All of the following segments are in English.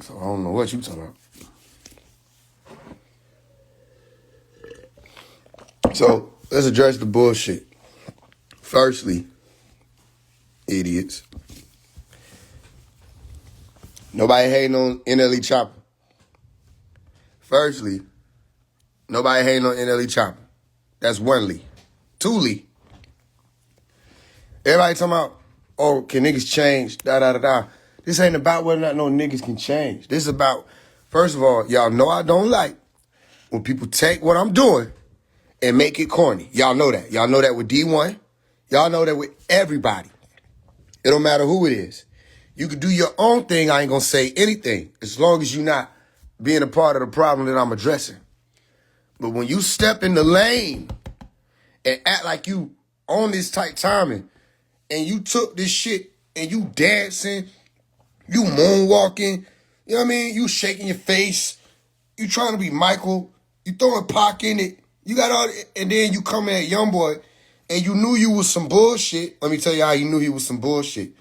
So I don't know what you talking about. So let's address the bullshit. Firstly, idiots. Nobody hating on NLE Chopper. Firstly, nobody hating on NLE Chopper. That's one Lee. Two Lee. Everybody talking about, oh, can niggas change? Da-da-da-da. This ain't about whether or not no niggas can change. This is about, first of all, y'all know I don't like when people take what I'm doing and make it corny. Y'all know that. Y'all know that with D1. Y'all know that with everybody. It don't matter who it is. You can do your own thing. I ain't going to say anything as long as you're not being a part of the problem that I'm addressing. But when you step in the lane and act like you on this tight timing and you took this shit and you dancing, you moonwalking, you know what I mean? You shaking your face. You trying to be Michael. You throwing Pac in it. You got all, and then you come at YoungBoy and you knew you was some bullshit. Let me tell you how you knew he was some bullshit.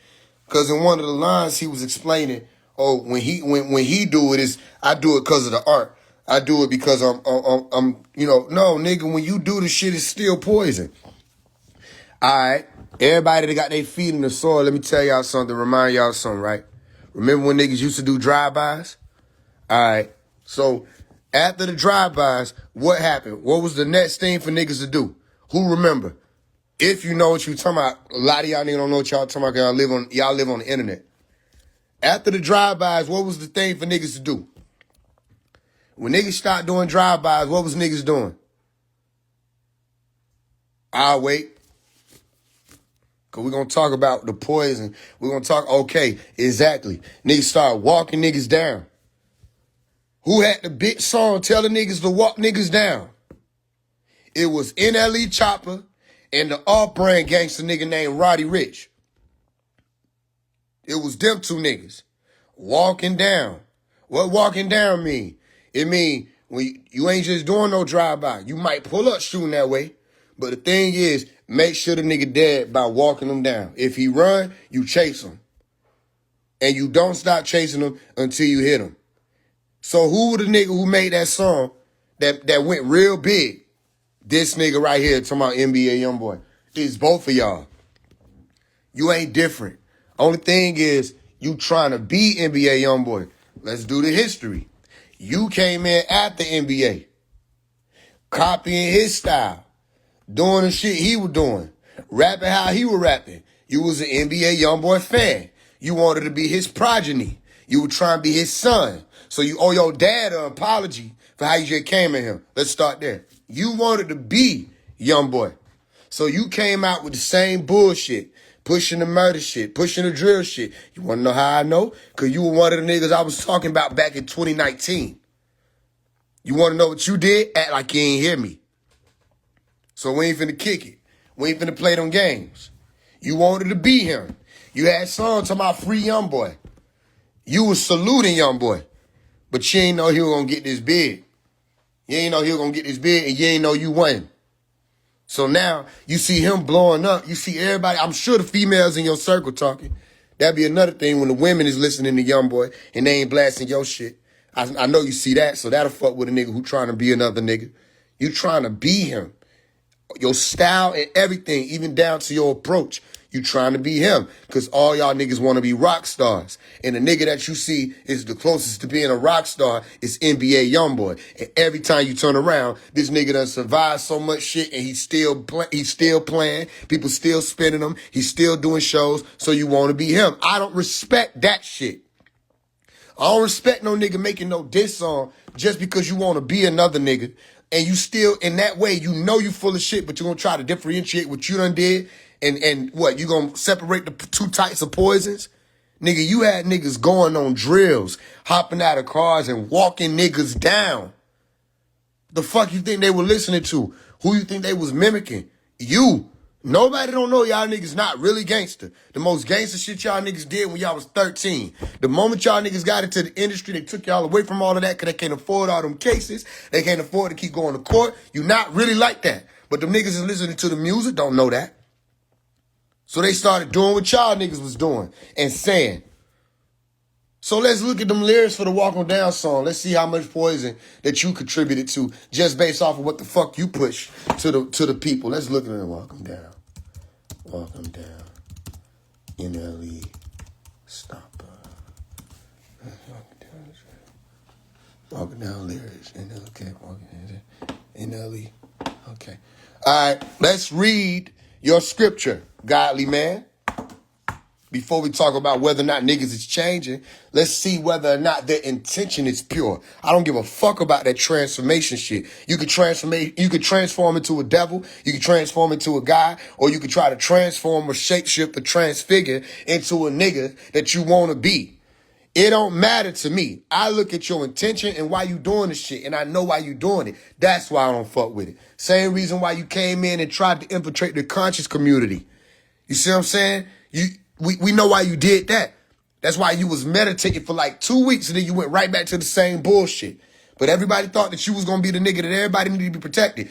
Because in one of the lines he was explaining, oh, when he do it is, I do it because of the art. I do it because I'm no, nigga, when you do the shit, it's still poison. All right. Everybody that got their feet in the soil, let me tell y'all something, remind y'all something, right? Remember when niggas used to do drive-bys? All right. So after the drive-bys, what happened? What was the next thing for niggas to do? Who remember? If you know what you talking about, a lot of y'all niggas don't know what y'all talking about because y'all live on the internet. After the drive-bys, what was the thing for niggas to do? When niggas stopped doing drive-bys, what was niggas doing? I'll wait. Because we're going to talk about the poison. We're going to talk, okay, exactly. Niggas start walking niggas down. Who had the big song telling niggas to walk niggas down? It was NLE Chopper and the off-brand gangster nigga named Roddy Ricch. It was them two niggas. Walking down. What walking down mean? It mean when you ain't just doing no drive-by. You might pull up shooting that way. But the thing is, make sure the nigga dead by walking him down. If he run, you chase him. And you don't stop chasing him until you hit him. So who the nigga who made that song that went real big? This nigga right here talking about NBA YoungBoy. It's both of y'all. You ain't different. Only thing is, you trying to be NBA YoungBoy. Let's do the history. You came in after NBA. Copying his style. Doing the shit he was doing. Rapping how he was rapping. You was an NBA YoungBoy fan. You wanted to be his progeny. You were trying to be his son. So you owe your dad an apology for how you just came at him. Let's start there. You wanted to be YoungBoy. So you came out with the same bullshit. Pushing the murder shit. Pushing the drill shit. You want to know how I know? Because you were one of the niggas I was talking about back in 2019. You want to know what you did? Act like you ain't hear me. So we ain't finna kick it. We ain't finna play them games. You wanted to be him. You had songs talking about free YoungBoy. You was saluting YoungBoy. But you ain't know he was gonna get this big. You ain't know he was gonna get this big and you ain't know you won. So now you see him blowing up. You see everybody. I'm sure the females in your circle talking. That'd be another thing when the women is listening to YoungBoy and they ain't blasting your shit. I know you see that, so that'll fuck with a nigga who trying to be another nigga. You trying to be him. Your style and everything, even down to your approach. You trying to be him. Because all y'all niggas want to be rock stars. And the nigga that you see is the closest to being a rock star is NBA YoungBoy. And every time you turn around, this nigga done survived so much shit and he's still playing. People still spinning him. He's still doing shows. So you want to be him. I don't respect that shit. I don't respect no nigga making no diss song just because you want to be another nigga. And you still, in that way, you know you full of shit, but you're going to try to differentiate what you done did. And what, you going to separate the two types of poisons? Nigga, you had niggas going on drills, hopping out of cars and walking niggas down. The fuck you think they were listening to? Who you think they was mimicking? You. Nobody don't know y'all niggas not really gangster. The most gangster shit y'all niggas did when y'all was 13. The moment y'all niggas got into the industry, they took y'all away from all of that because they can't afford all them cases. They can't afford to keep going to court. You not really like that. But them niggas is listening to the music don't know that. So they started doing what y'all niggas was doing and saying. So let's look at them lyrics for the Walk 'Em Down song. Let's see how much poison that you contributed to just based off of what the fuck you push to the people. Let's look at them. Walk 'em down. Walk 'em down. NLE. Stoppa. Walking down lyrics. Okay, walking down. NLE. Okay. All right, let's read your scripture, godly man. Before we talk about whether or not niggas is changing, let's see whether or not their intention is pure. I don't give a fuck about that transformation shit. You could transform into a devil, you could transform into a guy, or you could try to transform or shapeshift or transfigure into a nigga that you want to be. It don't matter to me. I look at your intention and why you doing this shit, and I know why you doing it. That's why I don't fuck with it. Same reason why you came in and tried to infiltrate the conscious community. You see what I'm saying? We know why you did that. That's why you was meditating for like 2 weeks and then you went right back to the same bullshit. But everybody thought that you was going to be the nigga that everybody needed to be protected.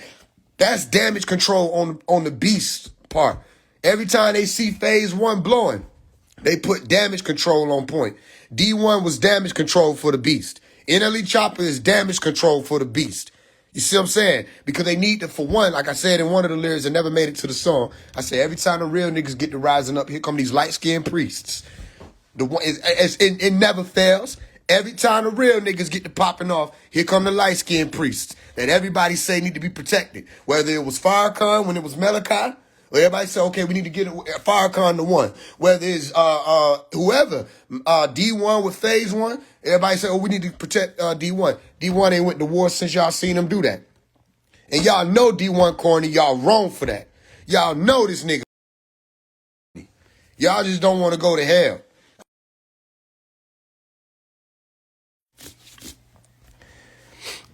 That's damage control on the beast part. Every time they see Faise One blowing, they put damage control on point. D1 was damage control for the beast. NLE Chopper is damage control for the beast. You see what I'm saying? Because they need to, for one, like I said in one of the lyrics that never made it to the song, I say every time the real niggas get to rising up, here come these light-skinned priests. It never fails. Every time the real niggas get to popping off, here come the light-skinned priests that everybody say need to be protected. Whether it was Farrakhan when it was Malachi, or everybody say, okay, we need to get Farrakhan to one. Whether it's whoever, D1 with Faise One, everybody say, oh, we need to protect D1. D1 ain't went to war since y'all seen him do that. And y'all know D1 corny, y'all wrong for that. Y'all know this nigga. Y'all just don't want to go to hell.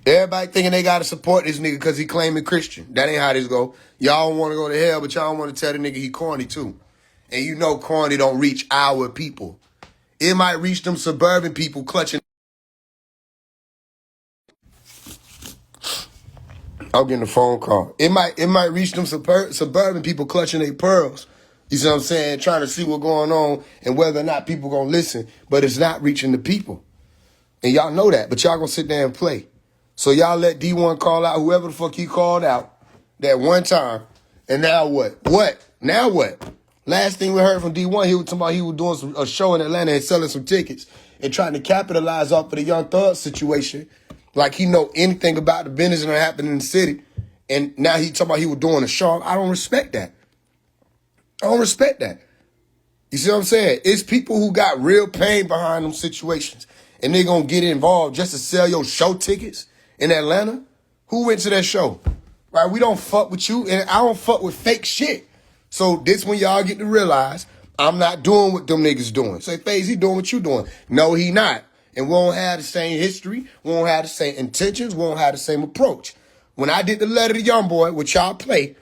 Everybody thinking they got to support this nigga because he claiming Christian. That ain't how this go. Y'all don't want to go to hell, but y'all don't want to tell the nigga he corny too. And you know corny don't reach our people. It might reach them suburban people clutching. I'm getting a phone call. It might reach them suburban people clutching their pearls. You see what I'm saying? Trying to see what's going on and whether or not people going to listen. But it's not reaching the people. And y'all know that, but y'all going to sit there and play. So y'all let D1 call out whoever the fuck he called out that one time. And now what? What? Now what? Last thing we heard from D1, he was talking about he was doing a show in Atlanta and selling some tickets and trying to capitalize off of the Young Thug situation. Like he know anything about the business that happened in the city. And now he talking about he was doing a show. I don't respect that. I don't respect that. You see what I'm saying? It's people who got real pain behind them situations. And they gonna get involved just to sell your show tickets in Atlanta. Who went to that show? Right? We don't fuck with you. And I don't fuck with fake shit. So this when y'all get to realize I'm not doing what them niggas doing. Say, Faze, he doing what you doing. No, he not. And we don't have the same history. We don't have the same intentions. We don't have the same approach. When I did the letter to Youngboy, which y'all play,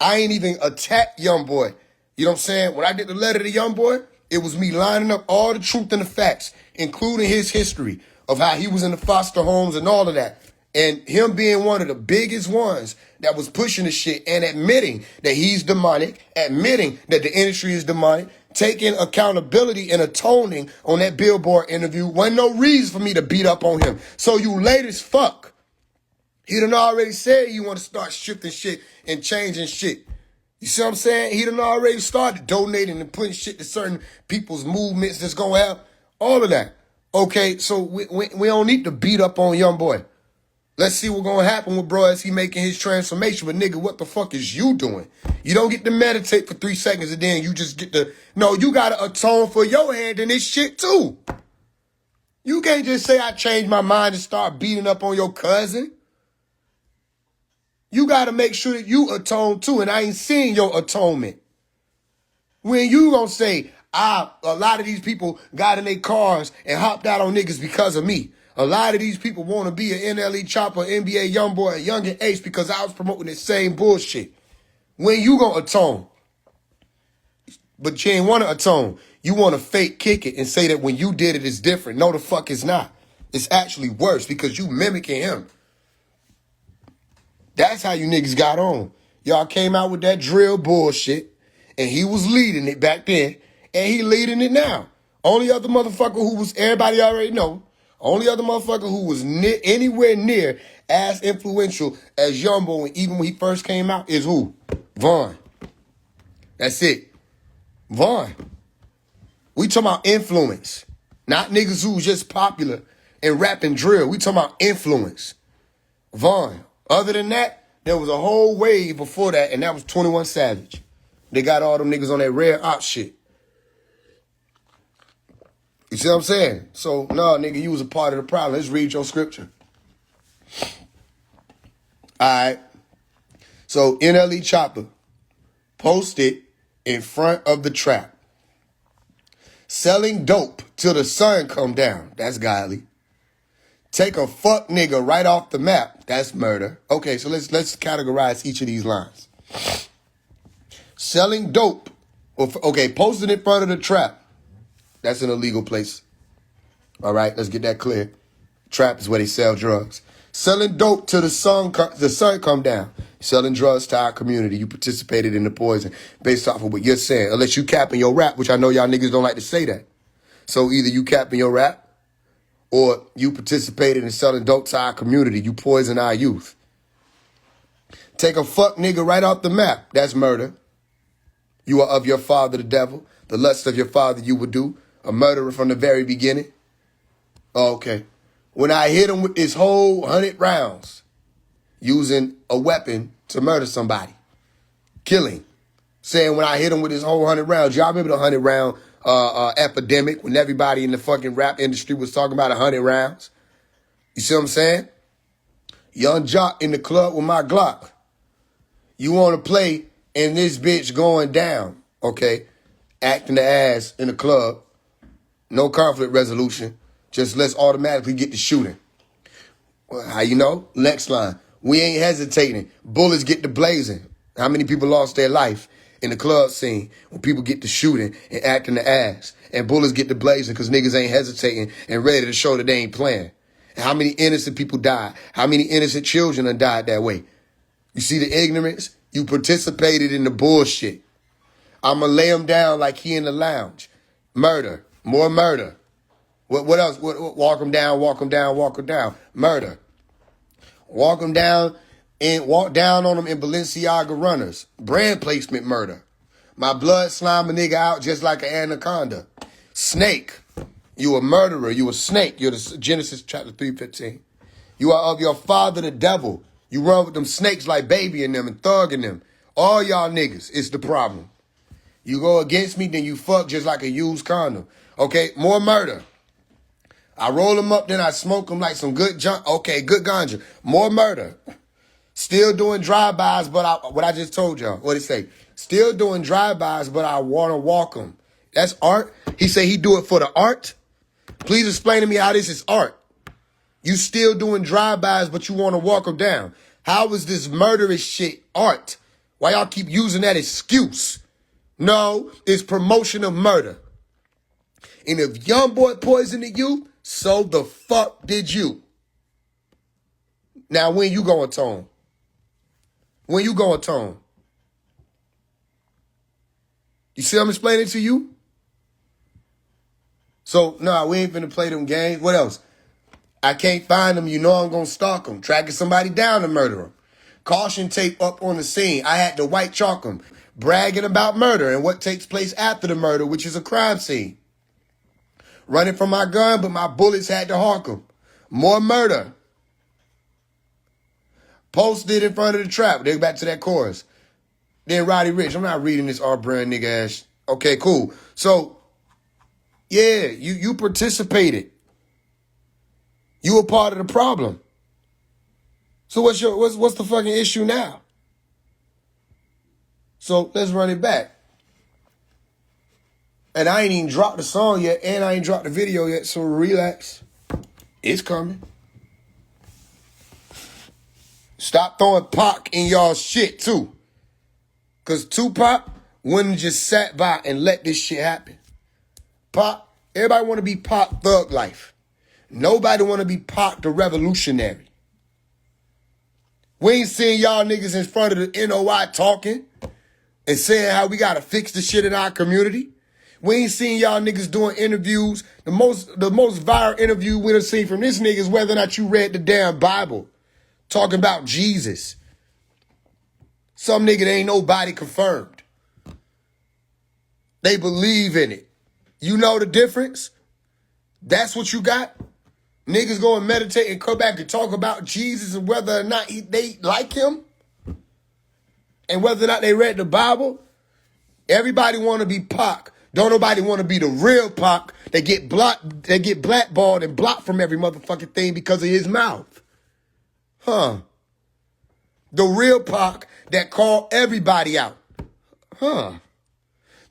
I ain't even attack Youngboy. You know what I'm saying? When I did the letter to Youngboy, it was me lining up all the truth and the facts, including his history of how he was in the foster homes and all of that. And him being one of the biggest ones that was pushing the shit and admitting that he's demonic, admitting that the industry is demonic, taking accountability and atoning on that Billboard interview. Wasn't no reason for me to beat up on him. So you late as fuck. He done already said you want to start shifting shit and changing shit. You see what I'm saying? He done already started donating and putting shit to certain people's movements that's going to have all of that. Okay, so we don't need to beat up on Youngboy. Let's see what's going to happen with bro as he making his transformation. But nigga, what the fuck is you doing? You don't get to meditate for 3 seconds and then you just get to... No, you got to atone for your hand in this shit too. You can't just say I changed my mind and start beating up on your cousin. You got to make sure that you atone too. And I ain't seeing your atonement. When you going to say, a lot of these people got in their cars and hopped out on niggas because of me. A lot of these people want to be an NLE Chopper, NBA Youngboy, and Young and Ace because I was promoting the same bullshit. When you going to atone? But you ain't want to atone. You want to fake kick it and say that when you did it, it's different. No, the fuck it's not. It's actually worse because you mimicking him. That's how you niggas got on. Y'all came out with that drill bullshit, and he was leading it back then, and he leading it now. Only other motherfucker who was, everybody already know, only other motherfucker who was anywhere near as influential as Youngboy, even when he first came out, is who? Vaughn. That's it. Vaughn. We talking about influence. Not niggas who was just popular and rap and drill. We talking about influence. Vaughn. Other than that, there was a whole wave before that, and that was 21 Savage. They got all them niggas on that rare op shit. You see what I'm saying? So, no, nigga, you was a part of the problem. Let's read your scripture. All right. So, NLE Chopper posted in front of the trap. Selling dope till the sun come down. That's godly. Take a fuck nigga right off the map. That's murder. Okay, so let's categorize each of these lines. Selling dope. Okay, posted in front of the trap. That's an illegal place. All right, let's get that clear. Trap is where they sell drugs. Selling dope till the sun come down. Selling drugs to our community. You participated in the poison based off of what you're saying. Unless you capping your rap, which I know y'all niggas don't like to say that. So either you capping your rap or you participated in selling dope to our community. You poison our youth. Take a fuck nigga right off the map. That's murder. You are of your father, the devil. The lust of your father you would do. A murderer from the very beginning. Oh, okay. When I hit him with this whole 100 rounds, using a weapon to murder somebody. Killing. Saying when I hit him with this whole 100 rounds. Y'all remember the 100 round epidemic when everybody in the fucking rap industry was talking about 100 rounds? You see what I'm saying? Young Jock in the club with my Glock. You want to play and this bitch going down, okay? Acting the ass in the club. No conflict resolution. Just let's automatically get to shooting. Well, how you know? Next line. We ain't hesitating. Bullets get to blazing. How many people lost their life in the club scene when people get to shooting and acting the ass? And bullets get to blazing because niggas ain't hesitating and ready to show that they ain't playing. And how many innocent people died? How many innocent children have died that way? You see the ignorance? You participated in the bullshit. I'ma lay him down like he in the lounge. Murder. More murder. What else? Walk him down, walk him down, walk him down. Murder. Walk him down and walk down on him in Balenciaga runners. Brand placement murder. My blood slime a nigga out just like an anaconda. Snake. You a murderer. You a snake. You're the Genesis chapter 3:15. You are of your father the devil. You run with them snakes like Baby and them and Thug and them. All y'all niggas is the problem. You go against me, then you fuck just like a used condom. Okay, more murder. I roll them up, then I smoke them like some good junk. Okay, good ganja. More murder. Still doing drive-bys, but what I just told y'all. What it say? Still doing drive-bys, but I want to walk them. That's art? He say he do it for the art? Please explain to me how this is art. You still doing drive-bys, but you want to walk them down. How is this murderous shit art? Why y'all keep using that excuse? No, it's promotion of murder. And if Youngboy poisoned you, so the fuck did you. Now, when you going tone? When you going tone? You see I'm explaining to you? So, nah, we ain't finna play them games. What else? I can't find them. You know I'm gonna stalk them. Tracking somebody down to murder them. Caution tape up on the scene. I had to white chalk them. Bragging about murder and what takes place after the murder, which is a crime scene. Running from my gun, but my bullets had to hawk them. More murder. Posted in front of the trap. They back to that chorus. Then Roddy Ricch. I'm not reading this R-brand nigga ass. Okay, cool. So, yeah, you participated. You were part of the problem. So what's the fucking issue now? So let's run it back. And I ain't even dropped the song yet, and I ain't dropped the video yet, so relax. It's coming. Stop throwing Pac in y'all shit, too. Because Tupac wouldn't just sat by and let this shit happen. Pac, everybody want to be Pac Thug Life. Nobody want to be Pac the Revolutionary. We ain't seeing y'all niggas in front of the NOI talking and saying how we got to fix the shit in our community. We ain't seen y'all niggas doing interviews. The most viral interview we done seen from this nigga is whether or not you read the damn Bible. Talking about Jesus. Some nigga that ain't nobody confirmed. They believe in it. You know the difference? That's what you got? Niggas go and meditate and come back and talk about Jesus and whether or not they like him. And whether or not they read the Bible. Everybody want to be Pac. Don't nobody want to be the real Pac. They get blackballed and blocked from every motherfucking thing because of his mouth. Huh. The real Pac that called everybody out. Huh.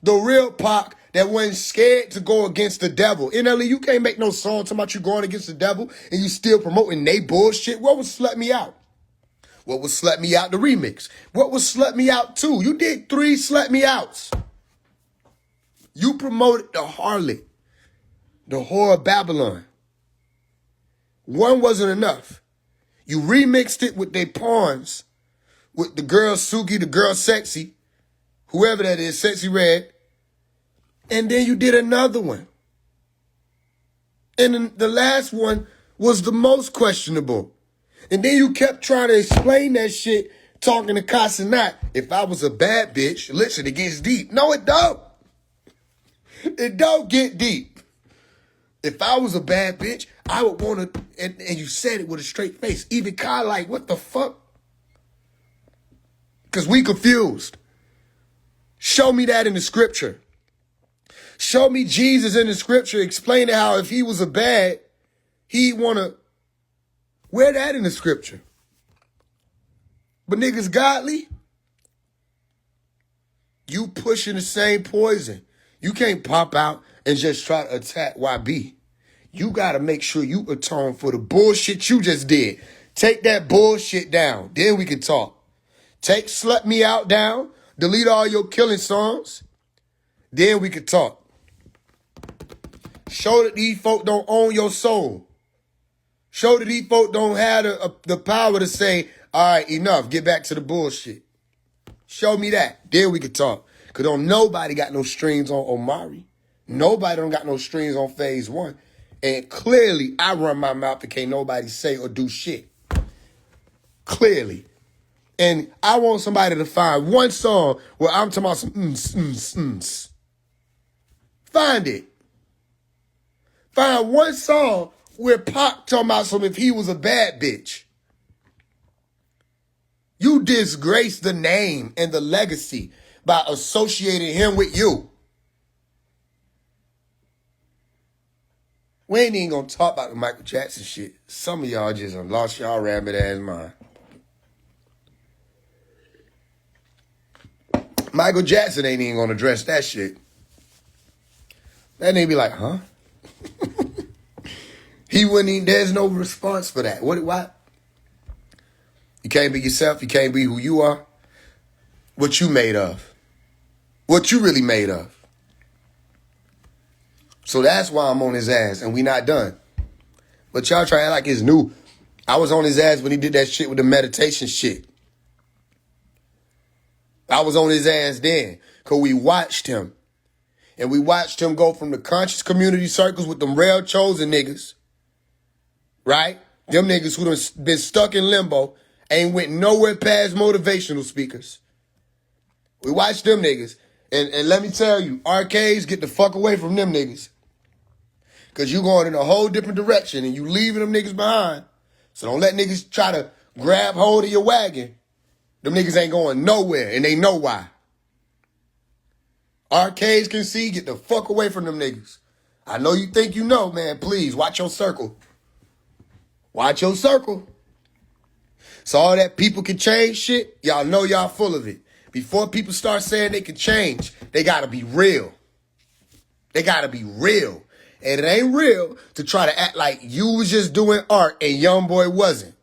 The real Pac that wasn't scared to go against the devil. NLE, you can't make no song talking about you going against the devil and you still promoting they bullshit. What was Slut Me Out? What was Slut Me Out? The remix. What was Slut Me Out 2? You did 3 Slut Me Outs. You promoted the harlot, the whore of Babylon. One wasn't enough. You remixed it with they pawns, with the girl Suki, the girl Sexy, whoever that is, Sexy Red. And then you did another one. And then the last one was the most questionable. And then you kept trying to explain that shit, talking to Casanat. If I was a bad bitch, listen, it gets deep. No, it don't. It don't get deep. If I was a bad bitch, I would want to, and you said it with a straight face. Even Kyle like, what the fuck? Because we confused. Show me that in the scripture. Show me Jesus in the scripture explaining how if he was a bad, he'd want to, where that in the scripture? But niggas godly, you pushing the same poison. You can't pop out and just try to attack YB. You got to make sure you atone for the bullshit you just did. Take that bullshit down. Then we can talk. Take Slut Me Out down. Delete all your killing songs. Then we can talk. Show that these folk don't own your soul. Show that these folk don't have the power to say, all right, enough. Get back to the bullshit. Show me that. Then we can talk. Because don't nobody got no strings on Omari. Nobody don't got no strings on Faise One. And clearly, I run my mouth and can't nobody say or do shit. Clearly. And I want somebody to find one song where I'm talking about some ms. Find it. Find one song where Pac talking about some if he was a bad bitch. You disgrace the name and the legacy by associating him with you. We ain't even gonna talk about the Michael Jackson shit. Some of y'all just lost y'all rabbit ass mind. Michael Jackson ain't even gonna address that shit. That nigga be like, huh? He wouldn't even, there's no response for that. What? You can't be yourself. You can't be who you are. What you made of. What you really made of. So that's why I'm on his ass and we not done. But y'all try to act like it's new. I was on his ass when he did that shit with the meditation shit. I was on his ass then because we watched him. And we watched him go from the conscious community circles with them real chosen niggas. Right? Them niggas who done been stuck in limbo ain't went nowhere past motivational speakers. We watched them niggas. And let me tell you, arcades, get the fuck away from them niggas. Because you going in a whole different direction and you leaving them niggas behind. So don't let niggas try to grab hold of your wagon. Them niggas ain't going nowhere and they know why. Arcades can see, get the fuck away from them niggas. I know you think you know, man. Please, watch your circle. Watch your circle. So all that people can change shit, y'all know y'all full of it. Before people start saying they can change, they gotta be real. They gotta be real. And it ain't real to try to act like you was just doing art and Youngboy wasn't.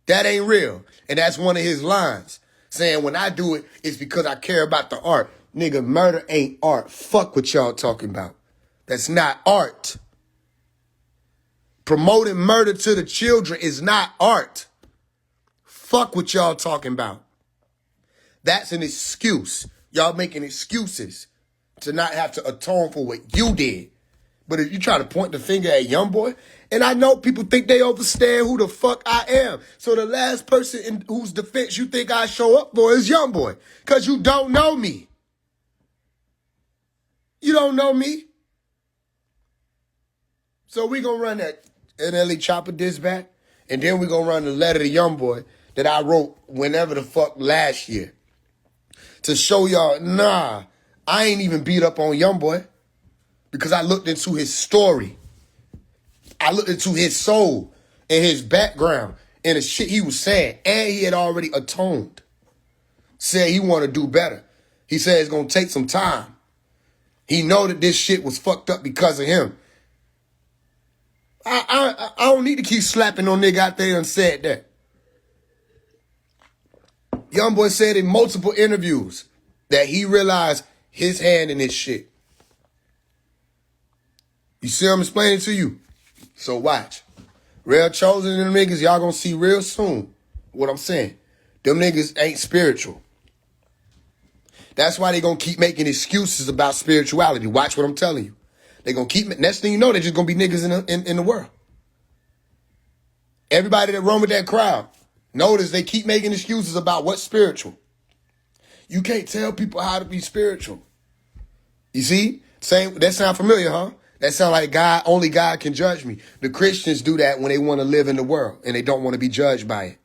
That ain't real. And that's one of his lines. Saying when I do it, it's because I care about the art. Nigga, murder ain't art. Fuck what y'all talking about. That's not art. Promoting murder to the children is not art. Fuck what y'all talking about. That's an excuse. Y'all making excuses to not have to atone for what you did. But if you try to point the finger at YoungBoy, and I know people think they understand who the fuck I am. So the last person in whose defense you think I show up for is YoungBoy. Because you don't know me. You don't know me. So we going to run that NLE Chopper diss back. And then we going to run the letter to YoungBoy that I wrote whenever the fuck last year. To show y'all, nah, I ain't even beat up on YoungBoy. Because I looked into his story. I looked into his soul and his background and the shit he was saying. And he had already atoned. Said he want to do better. He said it's going to take some time. He know that this shit was fucked up because of him. I don't need to keep slapping no nigga out there and said that. YoungBoy said in multiple interviews that he realized his hand in this shit. You see what I'm explaining to you? So watch. Real Chosen and them niggas, y'all gonna see real soon what I'm saying. Them niggas ain't spiritual. That's why they gonna keep making excuses about spirituality. Watch what I'm telling you. They gonna keep, next thing you know, they just gonna be niggas in the world. Everybody that run with that crowd, notice they keep making excuses about what's spiritual. You can't tell people how to be spiritual. You see? Same, that sound familiar, huh? That sound like God, only God can judge me. The Christians do that when they want to live in the world and they don't want to be judged by it.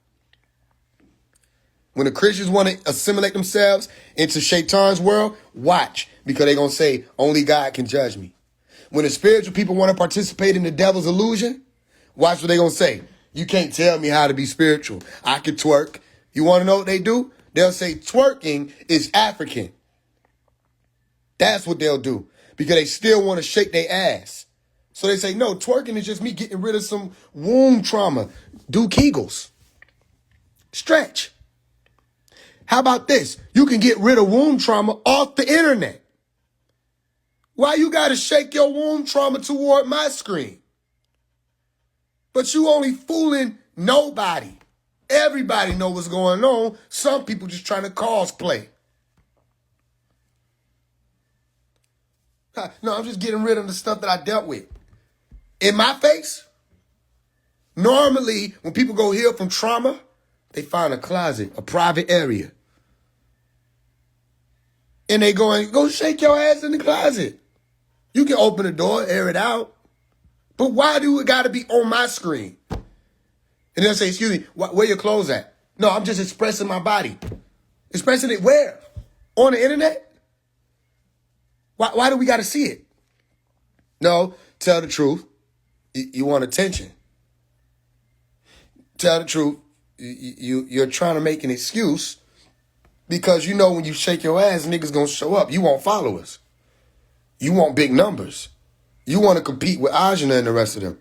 When the Christians want to assimilate themselves into Shaitan's world, watch, because they're going to say, only God can judge me. When the spiritual people want to participate in the devil's illusion, watch what they're going to say. You can't tell me how to be spiritual. I can twerk. You want to know what they do? They'll say twerking is African. That's what they'll do. Because they still want to shake their ass. So they say, no, twerking is just me getting rid of some womb trauma. Do Kegels. Stretch. How about this? You can get rid of womb trauma off the internet. Why you got to shake your womb trauma toward my screen? But you only fooling nobody. Everybody know what's going on. Some people just trying to cosplay. No, I'm just getting rid of the stuff that I dealt with. In my face, normally when people go heal from trauma, they find a closet, a private area. And they go shake your ass in the closet. You can open the door, air it out. But why do it got to be on my screen? And they'll say, excuse me, where your clothes at? No, I'm just expressing my body. Expressing it where? On the internet? Why do we got to see it? No, tell the truth. You want attention. Tell the truth. You're trying to make an excuse because you know when you shake your ass, niggas going to show up. You want followers. You want big numbers. You want to compete with Ajna and the rest of them.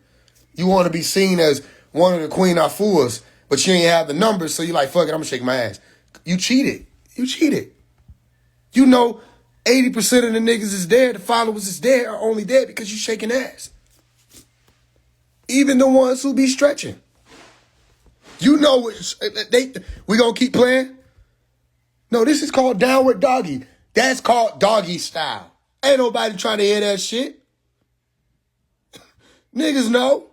You want to be seen as one of the Queen Afuas, but you ain't have the numbers, so you're like, fuck it, I'm going to shake my ass. You cheated. You cheated. You know 80% of the niggas is there, the followers is there, are only there because you shaking ass. Even the ones who be stretching. You know, we gonna keep playing? No, this is called downward doggy. That's called doggy style. Ain't nobody trying to hear that shit. Niggas know.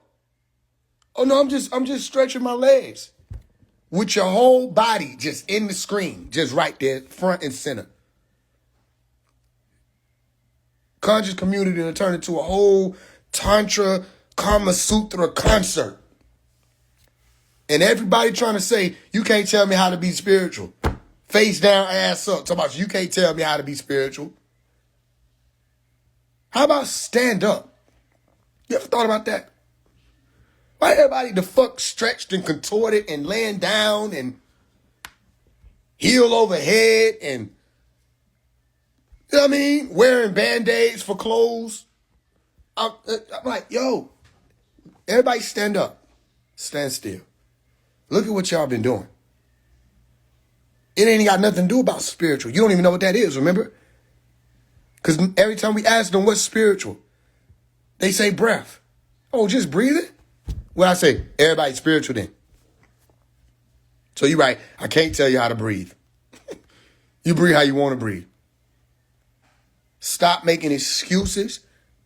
Oh no, I'm just stretching my legs. With your whole body just in the screen, just right there, front and center. Conscious community to turn into a whole Tantra Kama Sutra concert. And everybody trying to say, you can't tell me how to be spiritual. Face down, ass up. Talk about you can't tell me how to be spiritual. How about stand up? You ever thought about that? Why everybody the fuck stretched and contorted and laying down and heel over head and, you know what I mean? Wearing Band-Aids for clothes. I'm like, yo, everybody stand up. Stand still. Look at what y'all been doing. It ain't got nothing to do about spiritual. You don't even know what that is, remember? Because every time we ask them what's spiritual, they say breath. Oh, just breathing? Well, I say, everybody's spiritual then. So you're right. I can't tell you how to breathe. You breathe how you want to breathe. Stop making excuses.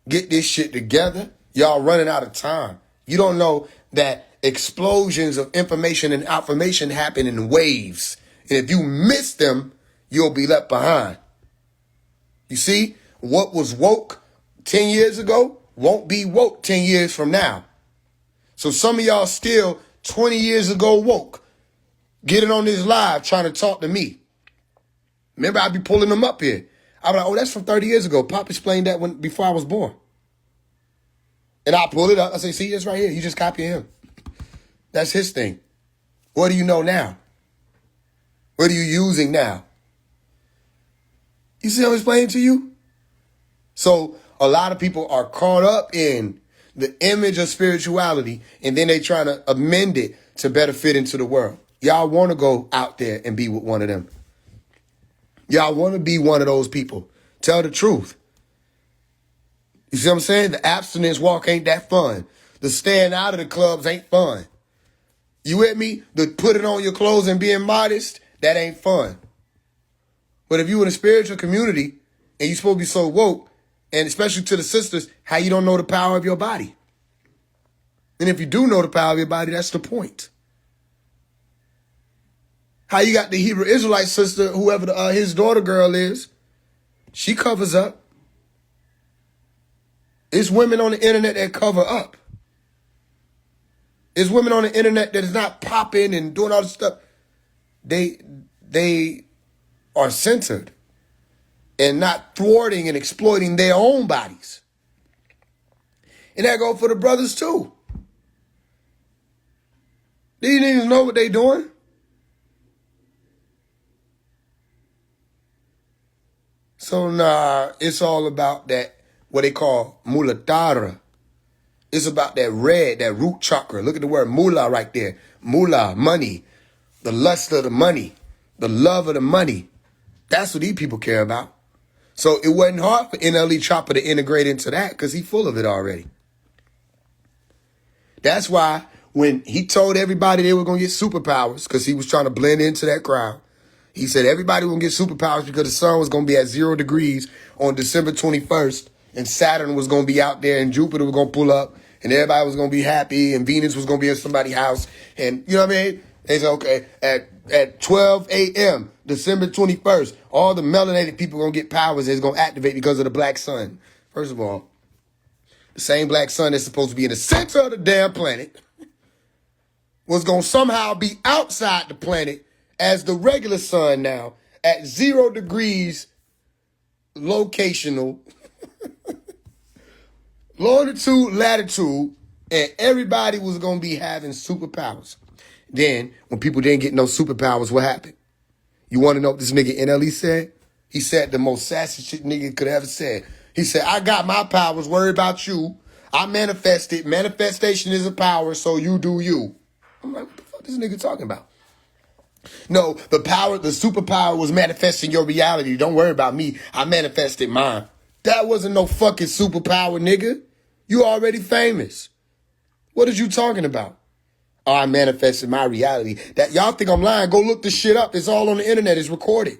Get this shit together. Y'all running out of time. You don't know that explosions of information and affirmation happen in waves. And if you miss them, you'll be left behind. You see, what was woke 10 years ago won't be woke 10 years from now. So some of y'all still 20 years ago woke. Getting on this live trying to talk to me. Remember, I'd be pulling them up here. I'd be like, oh, that's from 30 years ago. Pop explained that before I was born. And I pull it up. I say, see, it's right here. You just copy him. That's his thing. What do you know now? What are you using now? You see what I'm explaining to you? So a lot of people are caught up in the image of spirituality, and then they trying to amend it to better fit into the world. Y'all want to go out there and be with one of them. Y'all want to be one of those people. Tell the truth. You see what I'm saying? The abstinence walk ain't that fun. The staying out of the clubs ain't fun. You with me? The put it on your clothes and being modest, that ain't fun. But if you in a spiritual community and you supposed to be so woke, and especially to the sisters, how you don't know the power of your body? And if you do know the power of your body, that's the point. How you got the Hebrew Israelite sister, whoever his daughter girl is, she covers up. It's women on the internet that cover up. It's women on the internet that is not popping and doing all this stuff. They are centered and not thwarting and exploiting their own bodies. And that goes for the brothers too. These niggas know what they doing. So nah, it's all about that, what they call mulatara. It's about that red, that root chakra. Look at the word mullah right there. Mullah, money, the lust of the money, the love of the money. That's what these people care about. So it wasn't hard for NLE Chopper to integrate into that because he's full of it already. That's why when he told everybody they were going to get superpowers, because he was trying to blend into that crowd, he said everybody was going to get superpowers because the sun was going to be at 0 degrees on December 21st, and Saturn was going to be out there, and Jupiter was going to pull up, and everybody was going to be happy, and Venus was going to be in somebody's house, and you know what I mean? They said, okay, at 12 a.m., December 21st, all the melanated people are going to get powers that's going to activate because of the black sun. First of all, the same black sun that's supposed to be in the center of the damn planet was going to somehow be outside the planet as the regular sun now at 0 degrees locational, longitude, latitude, and everybody was going to be having superpowers. Then, when people didn't get no superpowers, what happened? You want to know what this nigga NLE said? He said the most sassy shit nigga could ever said. He said, I got my powers, worry about you. I manifested. Manifestation is a power, so you do you. I'm like, what the fuck is this nigga talking about? No, the superpower was manifesting your reality. Don't worry about me. I manifested mine. That wasn't no fucking superpower, nigga. You already famous. What are you talking about? Oh, I manifested my reality. That y'all think I'm lying. Go look this shit up. It's all on the internet. It's recorded.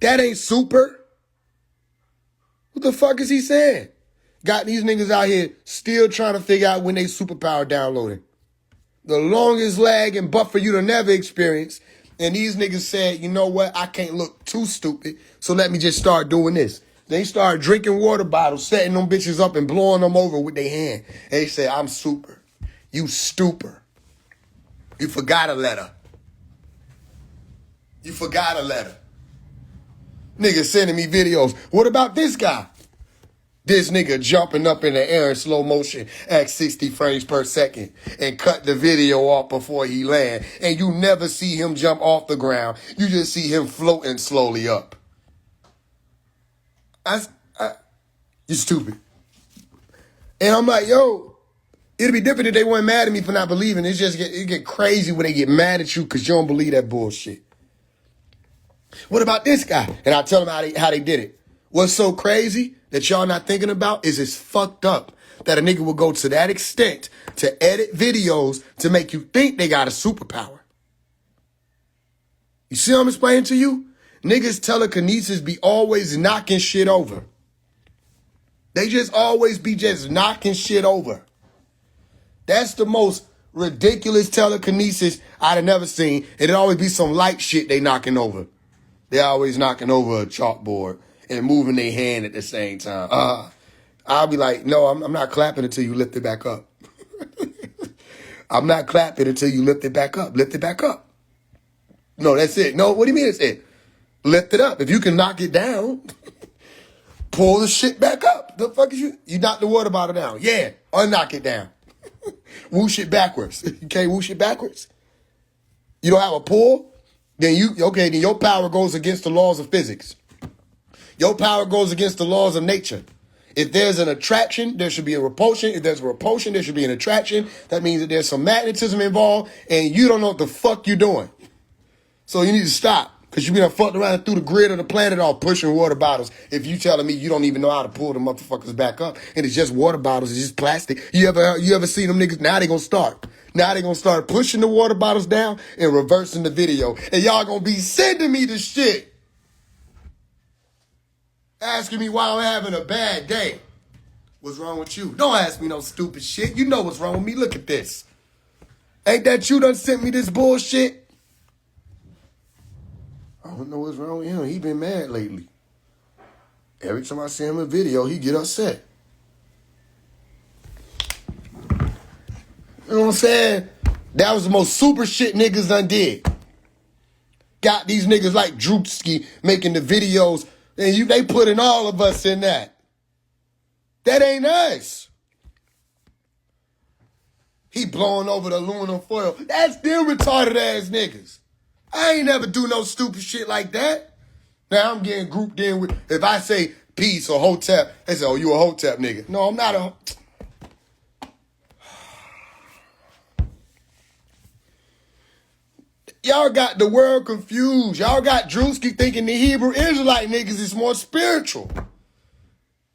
That ain't super. What the fuck is he saying? Got these niggas out here still trying to figure out when they superpower downloading. The longest lag and buffer you'd have never experienced. And these niggas said, you know what? I can't look too stupid. So let me just start doing this. They start drinking water bottles, setting them bitches up and blowing them over with their hand. And they say, I'm super. You stupor. You forgot a letter. You forgot a letter. Nigga sending me videos. What about this guy? This nigga jumping up in the air in slow motion at 60 frames per second and cut the video off before he land. And you never see him jump off the ground. You just see him floating slowly up. You stupid. And I'm like, yo, it'd be different if they weren't mad at me for not believing. It get crazy when they get mad at you because you don't believe that bullshit. What about this guy? And I tell them how they did it. What's so crazy that y'all not thinking about is it's fucked up that a nigga will go to that extent to edit videos to make you think they got a superpower. You see what I'm explaining to you? Niggas telekinesis be always knocking shit over. They just always be just knocking shit over. That's the most ridiculous telekinesis I'd have never seen. It'd always be some light shit they knocking over. They always knocking over a chalkboard and moving their hand at the same time. I'll be like, no, I'm not clapping until you lift it back up. I'm not clapping until you lift it back up. Lift it back up. No, that's it. No, what do you mean it's it? Lift it up. If you can knock it down, pull the shit back up. The fuck is you? You knock the water bottle down. Yeah, unknock it down. Whoosh it backwards. You can't whoosh it backwards? You don't have a pull? Then then your power goes against the laws of physics. Your power goes against the laws of nature. If there's an attraction, there should be a repulsion. If there's a repulsion, there should be an attraction. That means that there's some magnetism involved, and you don't know what the fuck you're doing. So you need to stop, because you be done fucked around and through the grid of the planet all pushing water bottles. If you telling me you don't even know how to pull the motherfuckers back up, and it's just water bottles, it's just plastic. You ever seen them niggas? Now they gonna start. Now they gonna start pushing the water bottles down and reversing the video. And y'all gonna be sending me the shit. Asking me why I'm having a bad day. What's wrong with you? Don't ask me no stupid shit. You know what's wrong with me. Look at this. Ain't that you done sent me this bullshit? I don't know what's wrong with him. He been mad lately. Every time I see him in a video, he get upset. You know what I'm saying? That was the most super shit niggas done did. Got these niggas like Drewski making the videos, and they putting all of us in that. That ain't us. He blowing over the aluminum foil. That's them retarded ass niggas. I ain't never do no stupid shit like that. Now I'm getting grouped in with, if I say peace or hotep, they say, oh, you a hotep nigga. No, I'm not a... Y'all got the world confused. Y'all got Drewski thinking the Hebrew Israelite niggas is more spiritual.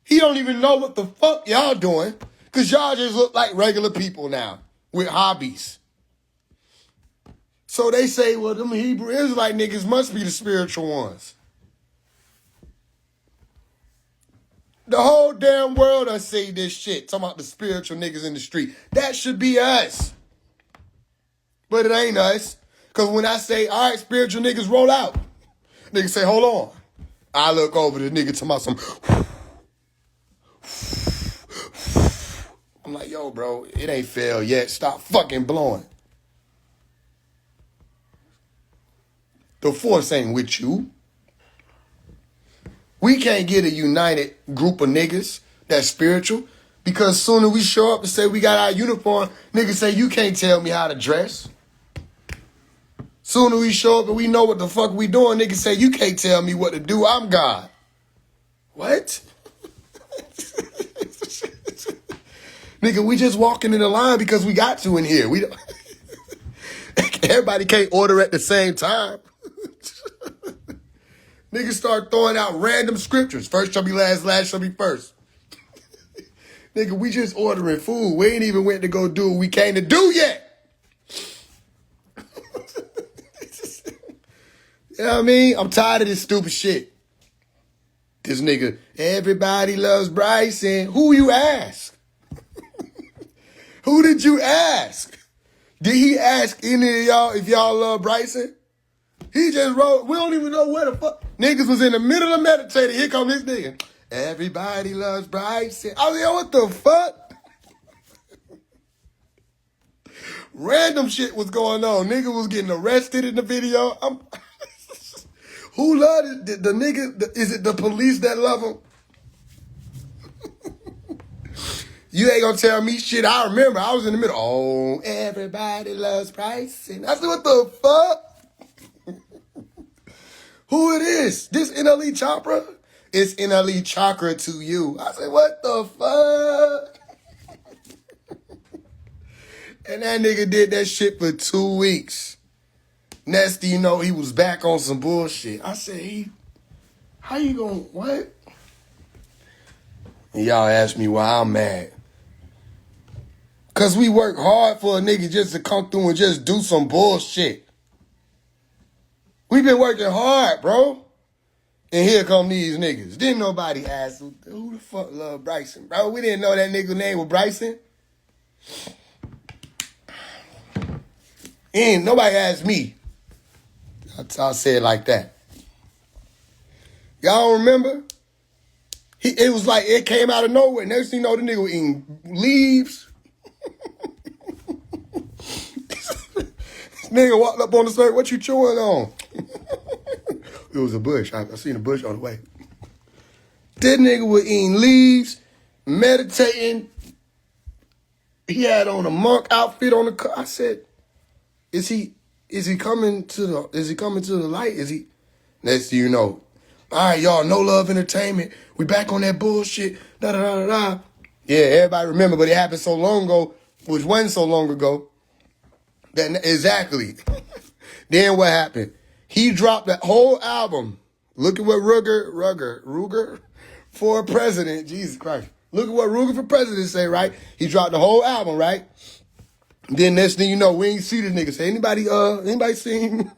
He don't even know what the fuck y'all doing, because y'all just look like regular people now with hobbies. So they say, well, them Hebrew Israelite niggas must be the spiritual ones. The whole damn world done say this shit, talking about the spiritual niggas in the street. That should be us. But it ain't us. Because when I say, all right, spiritual niggas, roll out. Niggas say, hold on. I look over the nigga talking about some... I'm like, yo, bro, it ain't failed yet. Stop fucking blowing. The force ain't with you. We can't get a united group of niggas that's spiritual, because sooner we show up and say we got our uniform, niggas say you can't tell me how to dress. Sooner we show up and we know what the fuck we doing, niggas say you can't tell me what to do, I'm God. What? Nigga, we just walking in the line because we got to in here. We don't... Everybody can't order at the same time. Niggas start throwing out random scriptures. First shall be last, last shall be first. Nigga, we just ordering food. We ain't even went to go do what we came to do yet. You know what I mean? I'm tired of this stupid shit. This nigga, everybody loves Bryson. Who you ask? Who did you ask? Did he ask any of y'all if y'all love Bryson? He just wrote, we don't even know where the fuck. Niggas was in the middle of meditating. Here come this nigga. Everybody loves Bryson. I was like, what the fuck? Random shit was going on. Nigga was getting arrested in the video. Who loved it? The nigga, is it the police that love him? You ain't gonna tell me shit. I remember I was in the middle. Oh, everybody loves Bryson. I said, what the fuck? Who it is? This NLE Chopra? It's NLE Chakra to you. I said, what the fuck? And that nigga did that shit for 2 weeks. Next thing you know, he was back on some bullshit. I said, how you gonna, what? And y'all ask me why I'm mad. Because we work hard for a nigga just to come through and just do some bullshit. We've been working hard, bro. And here come these niggas. Didn't nobody ask who the fuck love Bryson, bro? We didn't know that nigga name was Bryson. And nobody asked me. I'll say it like that. Y'all don't remember? It was like it came out of nowhere. Next thing you know, the nigga was eating leaves. This nigga walked up on the street. What you chewing on? It was a bush. I seen a bush on the way. This nigga was eating leaves, meditating. He had on a monk outfit on the car. I said, Is he coming to the light? Is he? Next thing you know, all right, y'all, No Love Entertainment. We back on that bullshit. Da da da da. Yeah, everybody remember, but it happened so long ago, which wasn't so long ago. Exactly. Then what happened? He dropped that whole album. Look at what Ruger for president. Jesus Christ. Look at what Ruger for president say, right? He dropped the whole album, right? Then next thing you know, we ain't see this nigga. Say, anybody seen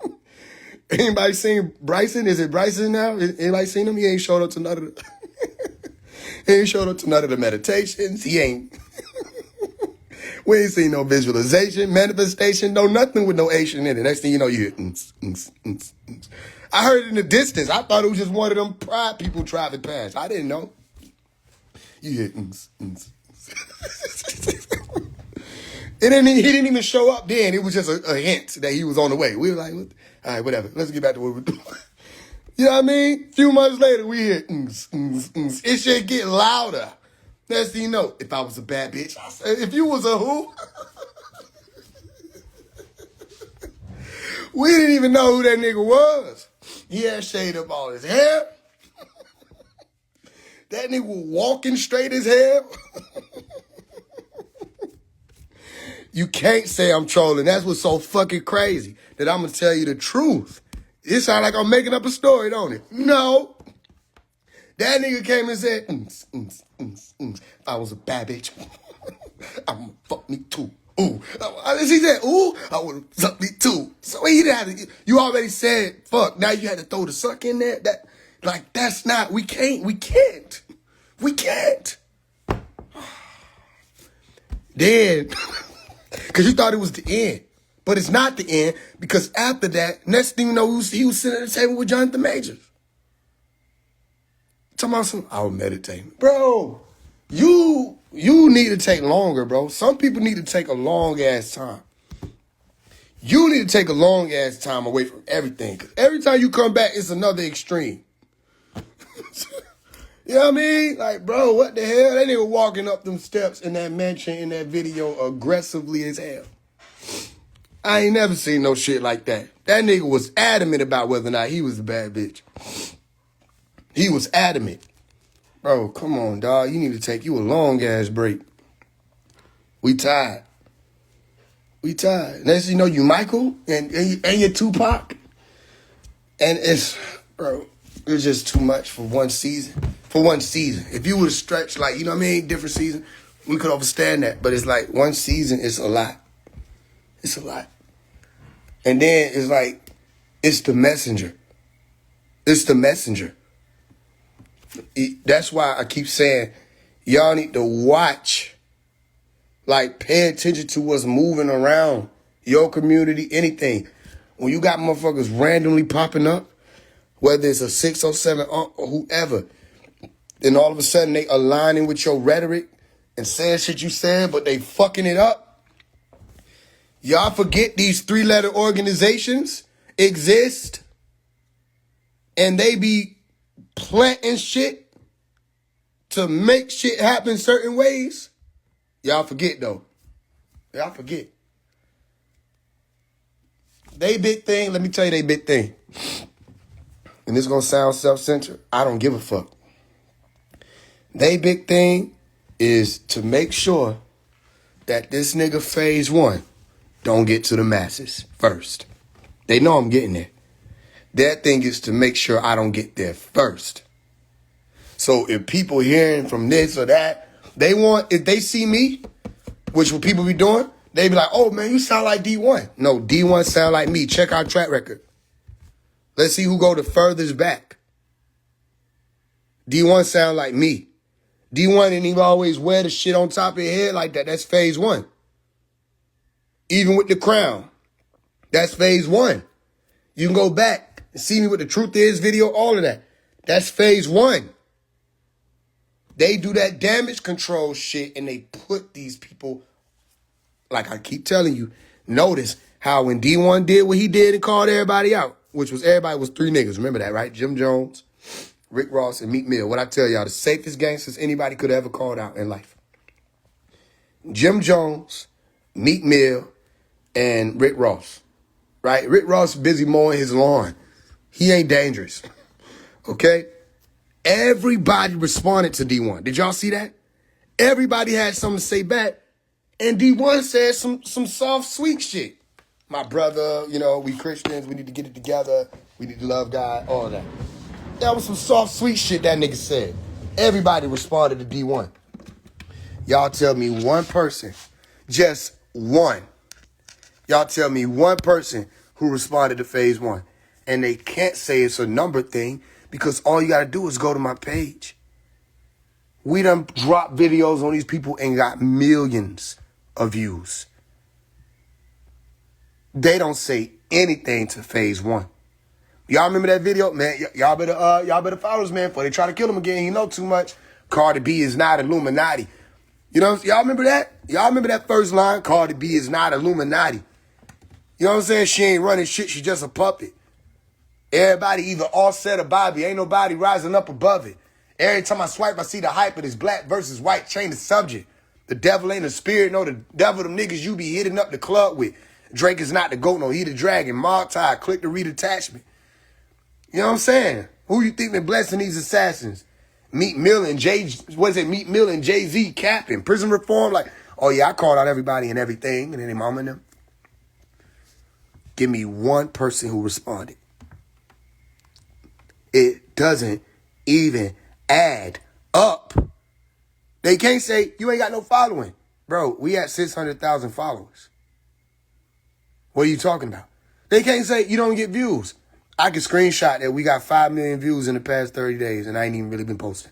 anybody seen Bryson? Is it Bryson now? Anybody seen him? He ain't showed up to none of the he ain't showed up to none of the meditations. He ain't we ain't seen no visualization, manifestation, no nothing with no Asian in it. Next thing you know, you hear I heard it in the distance. I thought it was just one of them pride people driving past. I didn't know. You hear He didn't even show up then. It was just a hint that he was on the way. We were like, all right, whatever. Let's get back to what we're doing. You know what I mean? A few months later, we hear, it should get louder. Next thing you know, if I was a bad bitch, I said, if you was a who? We didn't even know who that nigga was. He had shade up all his hair. That nigga was walking straight as hell. You can't say I'm trolling. That's what's so fucking crazy. That I'm going to tell you the truth. It sounds like I'm making up a story, don't it? No. That nigga came and said, if I was a bad bitch, I'm going to fuck me too. Ooh. He said, ooh, I would have sucked me too. So he didn't have to, you already said, fuck. Now you had to throw the suck in there. That's not, we can't. Then, because you thought it was the end. But it's not the end, because after that, next thing you know, he was sitting at the table with Jonathan Majors. Talking about I was meditating. Bro, you need to take longer, bro. Some people need to take a long-ass time. You need to take a long-ass time away from everything, because every time you come back, it's another extreme. You know what I mean? Like, bro, what the hell? That nigga walking up them steps in that mansion in that video aggressively as hell. I ain't never seen no shit like that. That nigga was adamant about whether or not he was a bad bitch. He was adamant. Bro, come on, dog. You need to take you a long-ass break. We tired. Next thing you know, you Michael and you're Tupac. And it's just too much for one season. If you would stretch, like, you know what I mean, different season, we could understand that. But it's like one season, it's a lot. It's a lot. And then it's like, it's the messenger. That's why I keep saying, y'all need to watch. Like, pay attention to what's moving around your community, anything. When you got motherfuckers randomly popping up, whether it's a 607 or whoever, then all of a sudden they aligning with your rhetoric and saying shit you said, but they fucking it up. Y'all forget these 3-letter organizations exist and they be planting shit to make shit happen certain ways. Y'all forget, though. Y'all forget. They big thing, let me tell you they big thing. And this is going to sound self-centered. I don't give a fuck. They big thing is to make sure that this nigga Faise One don't get to the masses first. They know I'm getting there. Their thing is to make sure I don't get there first. So if people hearing from this or that, if they see me, which what people be doing, they be like, oh man, you sound like D1. No, D1 sound like me. Check our track record. Let's see who go the furthest back. D1 sound like me. D1 didn't even always wear the shit on top of your head like that. That's Faise One. Even with the crown. That's Faise One. You can go back and see me with the Truth Is video, all of that. That's Faise One. They do that damage control shit and they put these people, like I keep telling you, notice how when D1 did what he did and called everybody out, which was everybody was 3 niggas. Remember that, right? Jim Jones, Rick Ross, and Meek Mill. What I tell y'all, the safest gangsters anybody could have ever called out in life. Jim Jones, Meek Mill, and Rick Ross. Right? Rick Ross busy mowing his lawn. He ain't dangerous. Okay? Everybody responded to D1. Did y'all see that? Everybody had something to say back. And D1 said some soft, sweet shit. My brother, you know, we Christians, we need to get it together. We need to love God, all of that. That was some soft, sweet shit that nigga said. Everybody responded to D1. Y'all tell me one person, just one. Y'all tell me one person who responded to Faise One. And they can't say it's a number thing because all you got to do is go to my page. We done dropped videos on these people and got millions of views. They don't say anything to Faise One. Y'all remember that video? Man, y'all better follow this man before they try to kill him again. He know too much. Cardi B is not Illuminati. You know, y'all remember that? Y'all remember that first line? Cardi B is not Illuminati. You know what I'm saying? She ain't running shit. She just a puppet. Everybody either Offset or Bobby. Ain't nobody rising up above it. Every time I swipe, I see the hype of this black versus white. Change the subject. The devil ain't a spirit. No, the devil them niggas you be hitting up the club with. Drake is not the GOAT. No, he the dragon. Multi. Click the reattachment. You know what I'm saying? Who you think been blessing these assassins? Meek Mill and Meek Mill and Jay-Z capping. Prison reform. Like, oh yeah, I called out everybody and everything. And then they mama and them. Give me one person who responded. It doesn't even add up. They can't say, you ain't got no following. Bro, we at 600,000 followers. What are you talking about? They can't say, you don't get views. I can screenshot that we got 5 million views in the past 30 days and I ain't even really been posting.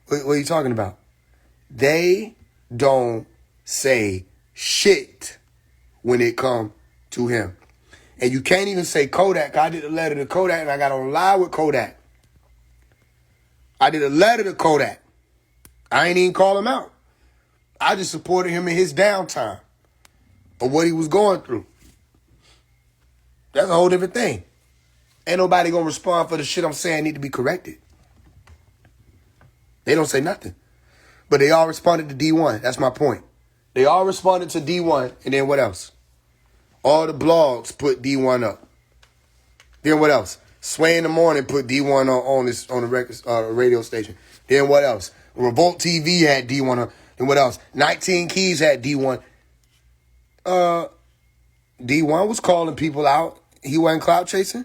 What are you talking about? They don't say shit when it come to him. And you can't even say Kodak. I did a letter to Kodak and I got on live with Kodak. I did a letter to Kodak. I ain't even call him out. I just supported him in his downtime of what he was going through. That's a whole different thing. Ain't nobody gonna respond for the shit I'm saying need to be corrected. They don't say nothing. But they all responded to D1. That's my point. They all responded to D1, and then what else? All the blogs put D1 up. Then what else? Sway in the Morning put D1 on the radio station. Then what else? Revolt TV had D1 up. Then what else? 19 Keys had D1. D1 was calling people out. He wasn't clout chasing?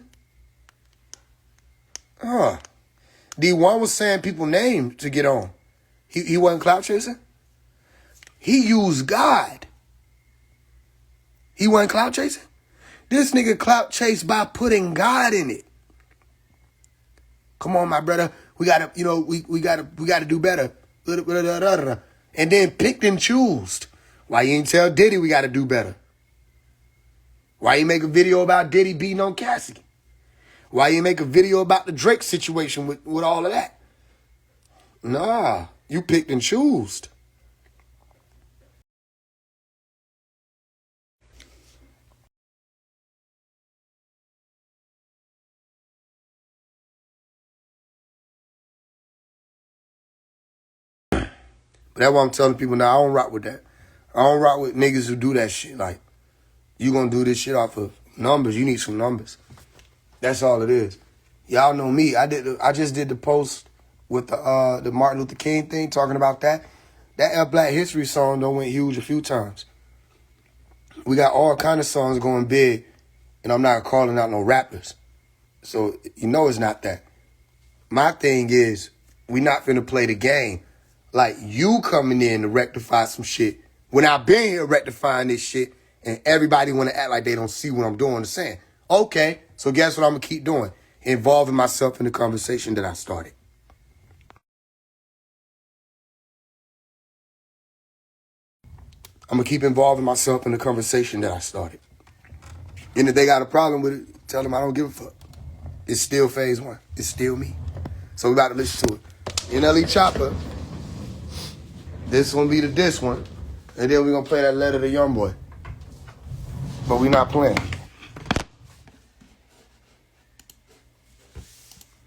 D1 was saying people's names to get on. He wasn't clout chasing? He used God. He wasn't clout chasing? This nigga clout chased by putting God in it. Come on, my brother. We gotta, we gotta do better. And then picked and chose. Why you ain't tell Diddy we gotta do better? Why you make a video about Diddy beating on Cassidy? Why you make a video about the Drake situation with all of that? Nah, you picked and chose. That's why I'm telling people now, I don't rock with that. I don't rock with niggas who do that shit. Like, you gonna do this shit off of numbers. You need some numbers. That's all it is. Y'all know me. I just did the post with the Martin Luther King thing, talking about that. That Black History song done went huge a few times. We got all kind of songs going big, and I'm not calling out no rappers. So, you know it's not that. My thing is, we not finna play the game. Like, you coming in to rectify some shit when I've been here rectifying this shit and everybody want to act like they don't see what I'm doing and saying. Okay, so guess what I'm going to keep doing? involving myself in the conversation that I started. I'm going to keep involving myself in the conversation that I started. And if they got a problem with it, tell them I don't give a fuck. It's still Faise One. It's still me. So we about to listen to it. NLE Chopper. This one be the diss one. And then we going to play that letter to Youngboy. But we not playing.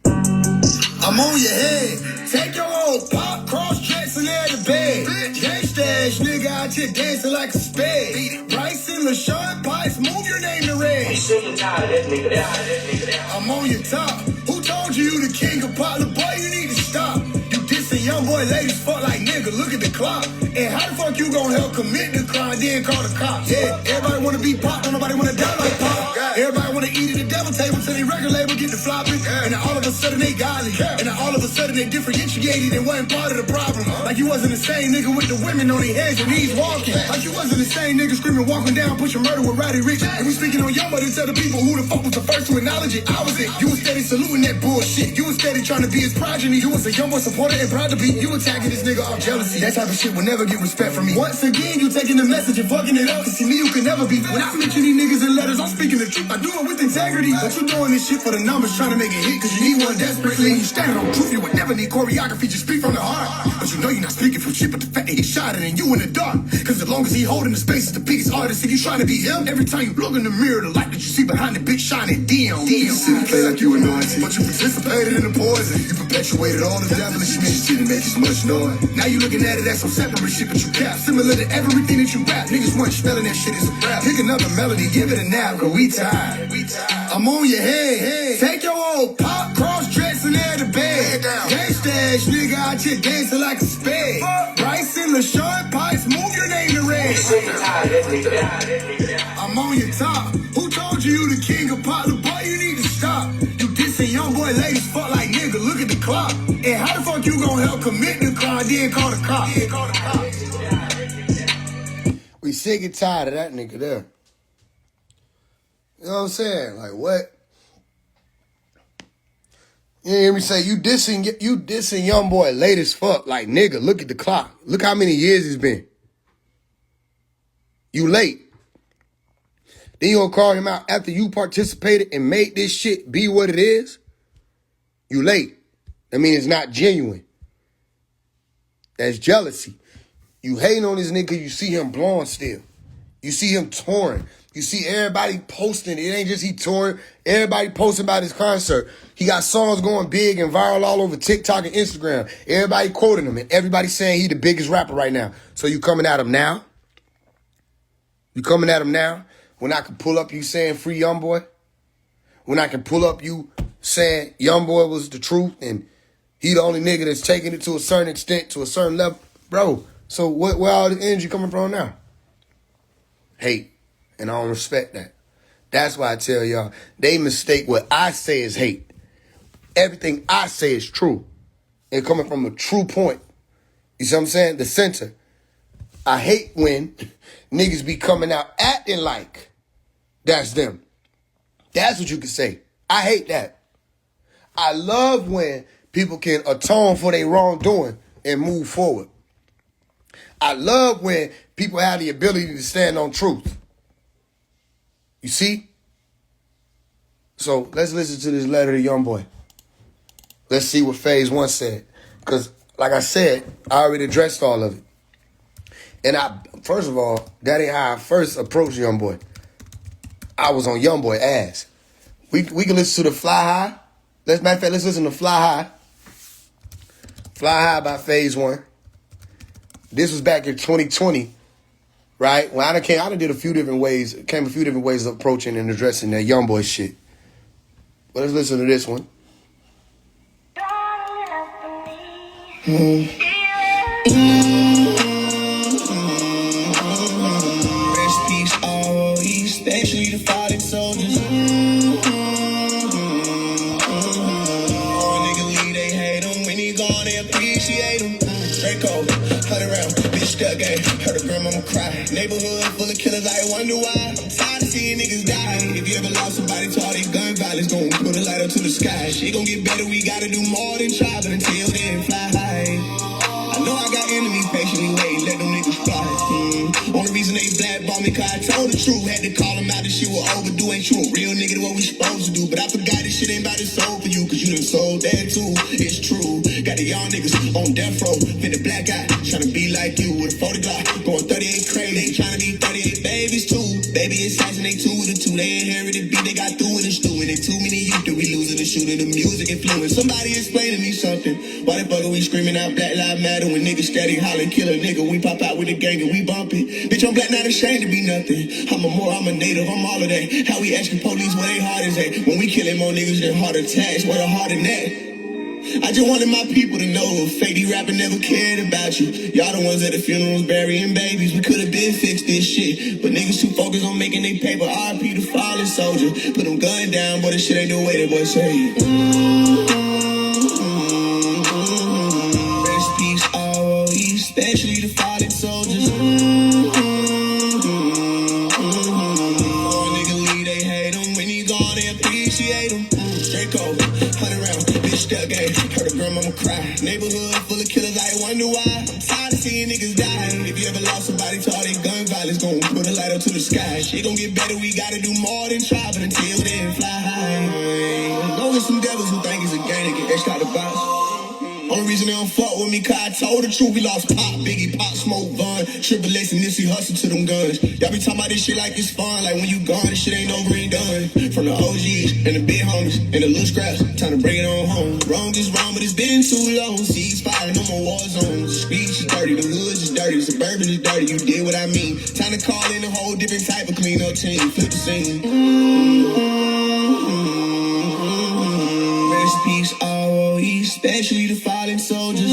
I'm on your head. Take your old pop, cross-dress and air the bed. Gangsta-ass nigga out here dancing like a spade. Bryce and LaShawn Pipes, move your name to red. I'm sick and tired of that nigga. I'm on your top. Who told you the king of pop? The boy, you need to stop. You dissing young boy ladies fuck like nigga, look at the clock. And how the fuck you gonna help commit the crime, then call the cops? Yeah, everybody wanna be pop, but nobody wanna die like pop. Everybody wanna eat at the devil table till they record label get the flopping. And then all of a sudden they godly. And then all of a sudden they differentiated and wasn't part of the problem. Like you wasn't the same nigga with the women on their heads and knees walking. Like you wasn't the same nigga screaming walking down, pushing murder with Roddy Ricch. And we speaking on your mother to tell the people who the fuck was the first to acknowledge it. I was it. You was steady saluting that bullshit. You was steady trying to be his progeny. You was a young boy supporter and proud to be. You attacking this nigga off jealousy. That type of shit will never get respect from me. Once again, you taking the message and fucking it up. Cause see me, you can never be. When I mention these niggas in letters, I'm speaking the truth. I do it with integrity. But you doing this shit for the numbers, trying to make it hit. Cause you need one desperately. You standing on truth, you would never need choreography. Just speak from the heart. But you know you're not speaking from shit, but the fact that he shot it and you in the dark. Cause as long as he holding the space is the biggest artist, and you trying to be him. Every time you look in the mirror, the light that you see behind the big shining dim. You sit and play like you anointed, but you participated in the poison. You perpetuated all the devilish shit and made this much noise. Now you looking at it as some separate shit, but you cap. Similar to everything that you rap. Niggas weren't spelling that shit as a rap. Pick another melody, give it a nap, cause we tired. I'm on your head. Take your old pop, cross-dress and air the bed. Gangsta-ass nigga out here dancing like a spade. Bryce and LaShawn Pipes, move your name to red. I'm on your top. Who told you the king of pop? The boy, you need to stop. You dissing young boy ladies fuck like nigga, look at the clock. And how the fuck you gonna help commit the crime, then call the cops? We sick and tired of that nigga there. You know what I'm saying? Like, what? You hear me say, you dissing young boy late as fuck. Like, nigga, look at the clock. Look how many years it's been. You late. Then you gonna call him out after you participated and made this shit be what it is? You late. I mean, it's not genuine. That's jealousy. You hating on this nigga, you see him blowing still. You see him touring. You see everybody posting. It ain't just he touring. Everybody posting about his concert. He got songs going big and viral all over TikTok and Instagram. Everybody quoting him and everybody saying he the biggest rapper right now. So you coming at him now? You coming at him now? When I can pull up you saying free Youngboy? When I can pull up you saying Youngboy was the truth and he the only nigga that's taking it to a certain extent, to a certain level? Bro, so where all the energy coming from now? Hate. And I don't respect that. That's why I tell y'all, they mistake what I say is hate. Everything I say is true. And coming from a true point. You see what I'm saying? The center. I hate when niggas be coming out acting like that's them. That's what you can say. I hate that. I love when people can atone for their wrongdoing and move forward. I love when people have the ability to stand on truth. You see? So let's listen to this letter to Youngboy. Let's see what Faise One said. Because, like I said, I already addressed all of it. And first of all, that ain't how I first approached Youngboy. I was on Youngboy ass. We can listen to the Fly High. Matter of fact, let's listen to Fly High. Fly High by Faise One. This was back in 2020. Right? When I done did a few different ways of approaching and addressing that Youngboy shit. But let's listen to this one. Rest peace, ROE, especially the fallen soldiers. Nigga leave, they hate him. When he gone, they appreciate him. Draco, 100 round, bitch, stuck game. Heard a grandmama cry. Neighborhood full of killers, I wonder why. I'm tired of seeing niggas die. If you ever lost somebody to all these gun violence, gon' put a light up to to the sky. Shit gon' get better, we gotta do more than try, but until then, fly high. I know I got enemies patiently waiting, let them niggas fly. Only reason they blackball me, cause I told the truth. Had to call them out, this shit was overdue. Ain't you a real nigga to what we supposed to do? But I forgot this shit ain't about the soul for you, cause you done sold that too. It's true. Got the young niggas on death row, fit the black eye, tryna be like you with a 40 Glock, going 38 crazy. They tryna be 38 babies too. Baby assassinate two with the two. They inherited beat, they got through in the stew. And they too many youth that we losing the shooting, the music influence. Somebody explain to me something. Why the fuck are we screaming out Black Lives Matter when niggas steady hollering, kill a nigga? We pop out with the gang and we bump it. Bitch, I'm black, not ashamed to be nothing. I'm a native, I'm all of that. How we asking police where they heart is at? When we killing more niggas than heart attacks, where the heart in that? I just wanted my people to know fake rapping never cared about you. Y'all the ones at the funerals burying babies. We could've been fixed this shit, but niggas too focused on making they paper. RP the fallen soldier. Put them gun down, but this shit ain't the way that boy say. Rest peace, ROE, especially the fallen soldiers. Nigga leave, they hate him. When he gone, they appreciate him. Straight cold, 100 rounds, bitch stuck game. Heard a grandmama cry. Neighborhood full of killers, I wonder why. I'm tired of seeing niggas die. If you ever lost somebody to all that gun violence, gon' put a light up to the sky. Shit gon' get better, we gotta do more than try, but until then, fly high. Long as some devils who think it's a game to get extra out the box. Only reason they don't fuck with me, cause I told the truth. We lost Pop, Biggie, Pop, Smoke, Bun, Triple X, and Nipsey hustle to them guns. Y'all be talking about this shit like it's fun. Like when you gone, this shit ain't over and done. From the OGs and the big homies and the little scraps, time to bring it on home. Wrong is wrong, but it's been too long. Ceasefire, no more war zones. The streets is dirty, the hoods is dirty, the suburban is dirty. You did what I mean. Time to call in a whole different type of clean up team. Flip the scene. Rest peace, ROE, especially the fallen soldiers.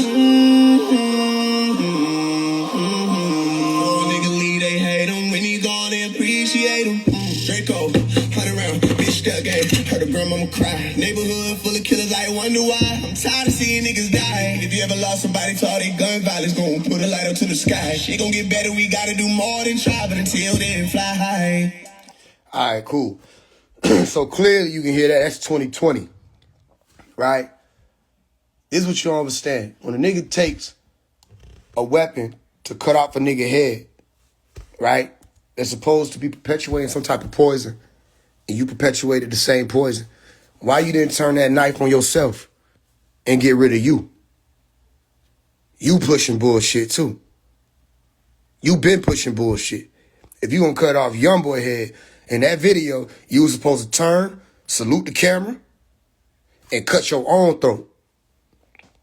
Nigga leave, they hate him. When he gone, they appreciate him. Straight cold, 100 round, bitch stuck game. Heard a grandmama cry. Neighborhood full of killers, I wonder why. I'm tired of seeing niggas die. If you ever lost somebody to all that gun violence, gon' put a light up to the sky. Shit gon' get better, we gotta do more than try, but until then, fly high. All right, cool. So clearly you can hear that. That's 2020, right? This is what you don't understand. When a nigga takes a weapon to cut off a nigga head, right, that's supposed to be perpetuating some type of poison, and you perpetuated the same poison, why you didn't turn that knife on yourself and get rid of you? You pushing bullshit too. You been pushing bullshit. If you gonna cut off Youngboy head, in that video, you was supposed to turn, salute the camera, and cut your own throat.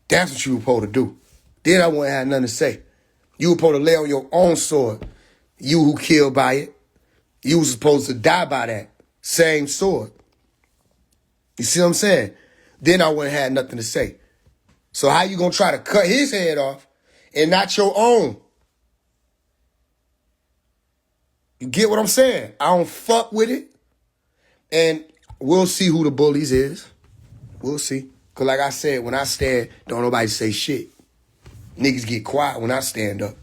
That's what you were supposed to do. Then I wouldn't have nothing to say. You were supposed to lay on your own sword. You who killed by it. You was supposed to die by that same sword. You see what I'm saying? Then I wouldn't have nothing to say. So how you gonna try to cut his head off and not your own? You get what I'm saying? I don't fuck with it. And we'll see who the bullies is. We'll see. Because like I said, when I stand, don't nobody say shit. Niggas get quiet when I stand up.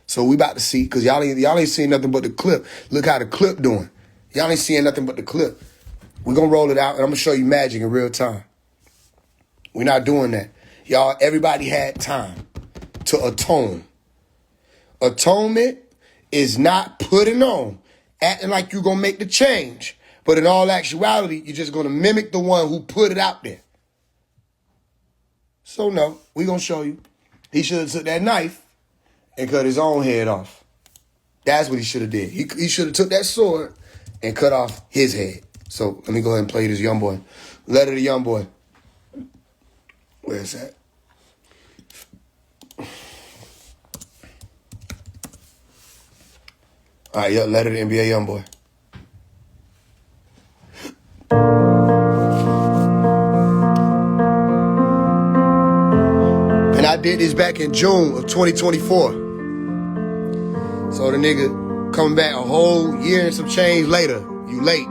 So we about to see, because y'all ain't seeing nothing but the clip. Look how the clip doing. Y'all ain't seeing nothing but the clip. We're going to roll it out, and I'm going to show you magic in real time. We're not doing that. Y'all, everybody had time to atone. Atonement is not putting on, acting like you're going to make the change. But in all actuality, you're just going to mimic the one who put it out there. So no, we going to show you. He should have took that knife and cut his own head off. That's what he should have did. He should have took that sword and cut off his head. So let me go ahead and play this Youngboy. Letter to Youngboy. Where is that? All right, yeah, letter to NBA Youngboy. And I did this back in June of 2024. So the nigga coming back a whole year and some change later. You late.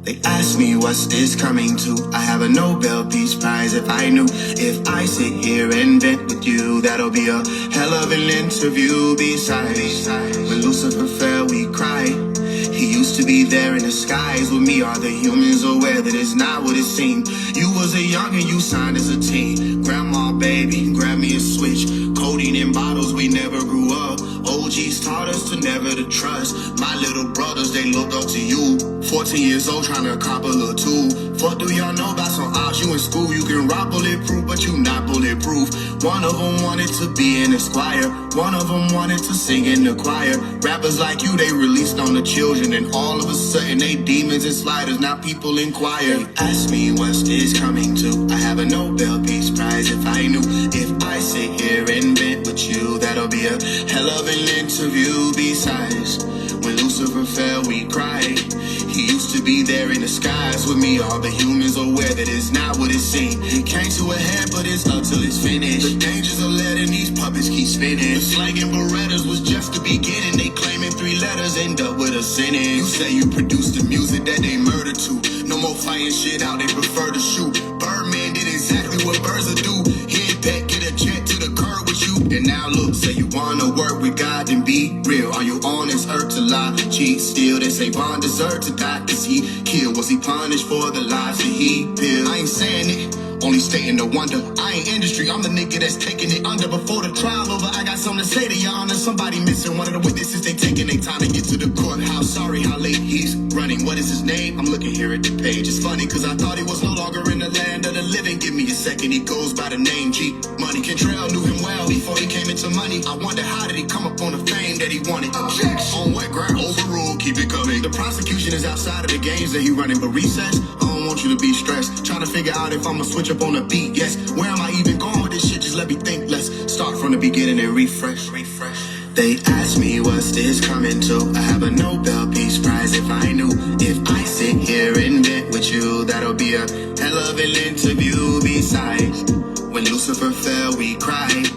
They ask me what's this coming to. I have a Nobel Peace Prize. If I knew, if I sit here and vent with you, that'll be a hell of an interview. Besides, when Lucifer fell, we cried. He used to to be there in the skies with me. Are the humans aware that it's not what it seemed? You was a youngin', you signed as a teen. Grandma, baby, grab me a switch. Codeine in bottles, we never grew up. OGs taught us to never to trust. My little brothers, they looked up to you. 14 years old, trying to cop a little tool. What do y'all know about some odds? You in school, you can rock bulletproof, but you not bulletproof. One of them wanted to be an esquire. One of them wanted to sing in the choir. Rappers like you, they released on the children, and all of a sudden they demons and sliders. Now people inquire. They ask me what's this coming to. I have a Nobel Peace Prize if I knew. If I sit here and vent with you, that'll be a hell of an interview. Besides, when Lucifer fell, we cried. He used to be there in the skies with me. All the humans aware that it's not what it seemed. It came to a head, but it's up till it's finished. The dangers of letting these puppets keep spinning. The slanging Berettas was just the beginning. They claiming 3 letters, end up with a sentence. You say you produced the music that they murdered to. No more fighting shit out, they prefer to shoot. Birdman did exactly what birds will do. Hit back, get a jet to the curb with you. And now look, say you wanna work with God, then be real. Are you on this earth to lie, cheat, steal? They say Bond deserved to die, cause he killed. Was he punished for the lives that he peeled? I ain't saying it, only stating the wonder. I ain't industry, I'm the nigga that's taking it under. Before the trial over, I got something to say to your honor. Somebody missing one of the witnesses, they taking their time to get to the courthouse. Sorry how late he's running. What is his name? I'm looking here at the page. It's funny cause I thought he was no longer in the land of the living. Give me a second, he goes by the name G Money. Cantrell knew him well before he came into money. I wonder how did he come up on the fame that he wanted. Objection! On what ground? Overruled, keep it coming. The prosecution is outside of the games that he running, but recess, I don't want you to be stressed. Trying to figure out if I'ma switch up on the beat, yes. Where am I even going with this shit? Just let me think, let's start from the beginning and refresh. They ask me what's this coming to. I have a Nobel Peace Prize if I knew. If I sit here and vent with you, that'll be a hell of an interview. Besides, when Lucifer fell, we cried.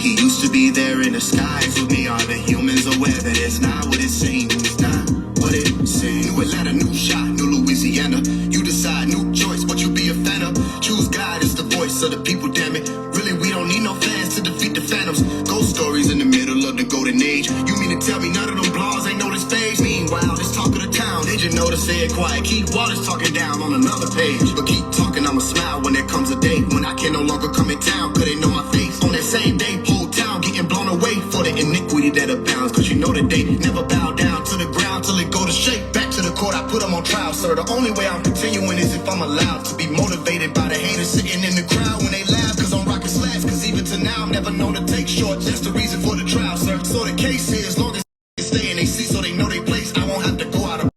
He used to be there in the skies with me. Are the humans aware that it's not what it seems? It's not what it seems. New Atlanta, new shot, new Louisiana. You decide, new choice, what you be a fan of. Choose God as the voice of the people, damn it. Really, we don't need no fans to defeat the phantoms. Ghost stories in the middle of the golden age. You mean to tell me none of them blogs ain't know this phase? Meanwhile, this talk of the town, they just know to say it quiet. Keep Wallace talking down on another page. But keep talking, I'ma smile when there comes a day when I can no longer come in town, cause they know my face. On that same day, whole town getting blown away for the iniquity that abounds. Cause you know that they never bow down to the ground till it go to shake. Back to the court, I put them on trial, sir. The only way I'm continuing is if I'm allowed to be motivated by the haters sitting in the crowd when they laugh, cause I'm rocking slabs. Cause even to now, I'm never known to take shorts. That's the reason for the trial, sir. So the case is, as long as they stay in they seat so they know they place, I won't have to go out of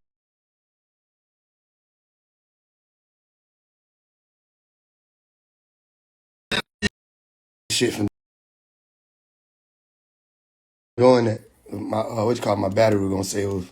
shit from doing that. My what you call it, my battery, we're gonna say it was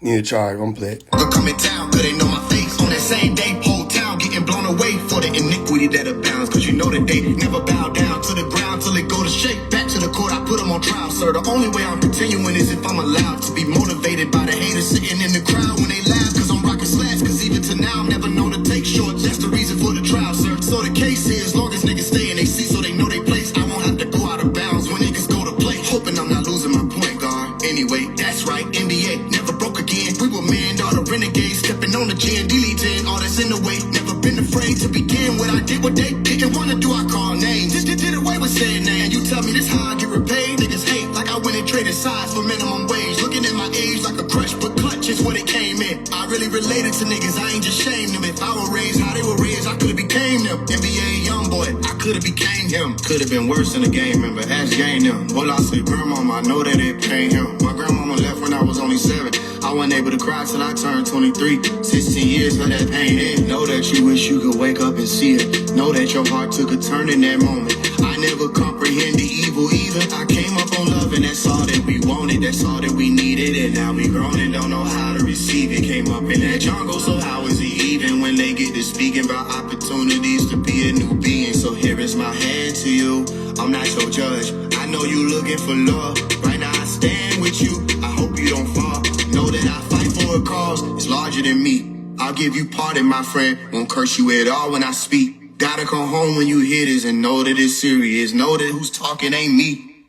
need a charge. I'm play it. come in town, cause they know my face. On that same day, whole town getting blown away for the iniquity that abounds. Cause you know that they never bow down to the ground till it go to shake. Back to the court, I put them on trial, sir. The only way I'm continuing is if I'm allowed to be motivated by the haters sitting in the crowd when they laugh, cause I'm rocking slabs. Cause even to now, I'm never known to take shorts. That's the reason for the trial, sir. So the case is, as long as niggas stay in they seat so they know they place, I won't have to go out of bounds when niggas go to play. Hoping I'm not losing my point guard. Anyway, that's right, NBA never broke again. We were men, all the renegades, stepping on the gin, deleting all that's in the way. Never been afraid to begin what I did, what they didn't wanna do. I call names, just did away with saying name. You tell me this how I get repaid. Niggas hate like I went and traded sides for minimum wage. Looking at my age like a crush, but clutch is what it came in. I really related to niggas, I ain't just shamed them. If I were raised how they were raised, I could've became them. NBA young boy, I could've became him. Could've been worse than a game member, ask Game them. Well, I say grandmama, I know that it paid him. My grandmama left when I was only 7. I wasn't able to cry till I turned 23. 16 years for that pain in. Know that you wish you could wake up and see it. Know that your heart took a turn in that moment. I never comprehended evil either. I came up on love and that's all that we wanted. That's all that we needed. And now we grown and don't know how to receive it. Came up in that jungle, so how is it even when they get to speaking about opportunities to be a new being? So here is my hand to you. I'm not your judge. I know you looking for love. Right now I stand with you. I hope you don't fall. Know that I fight for a cause. It's larger than me. I'll give you pardon, my friend. Won't curse you at all when I speak. Gotta come home when you hear this and know that it's serious. Know that who's talking ain't me.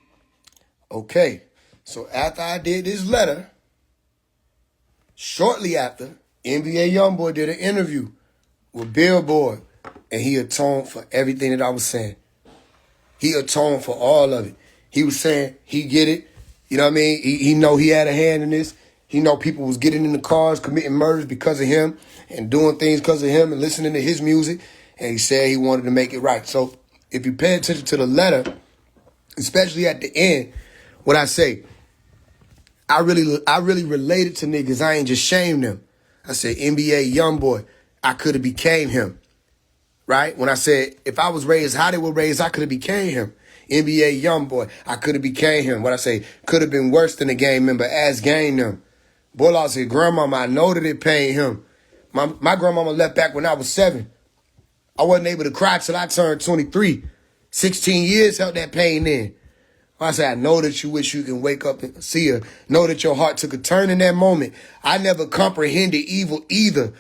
Okay, so after I did this letter, Shortly after, NBA YoungBoy did an interview with Billboard, and he atoned for everything that I was saying. He atoned for all of it. He was saying he get it. You know what I mean? He know he had a hand in this. He know people was getting in the cars, committing murders because of him, and doing things because of him, and listening to his music. And he said he wanted to make it right. So if you pay attention to the letter, especially at the end, what I say, I really related to niggas. I ain't just shamed them. I said, NBA YoungBoy, I could have became him. Right? When I said, if I was raised how they were raised, I could have became him. NBA YoungBoy, I could have became him. What I say, could have been worse than a gang member, as gang them. Boy, I said, grandmama, I know that it pained him. My grandmama left back when I was 7. I wasn't able to cry till I turned 23. 16 years held that pain in. I said, I know that you wish you can wake up and see her. Know that your heart took a turn in that moment. I never comprehended evil either.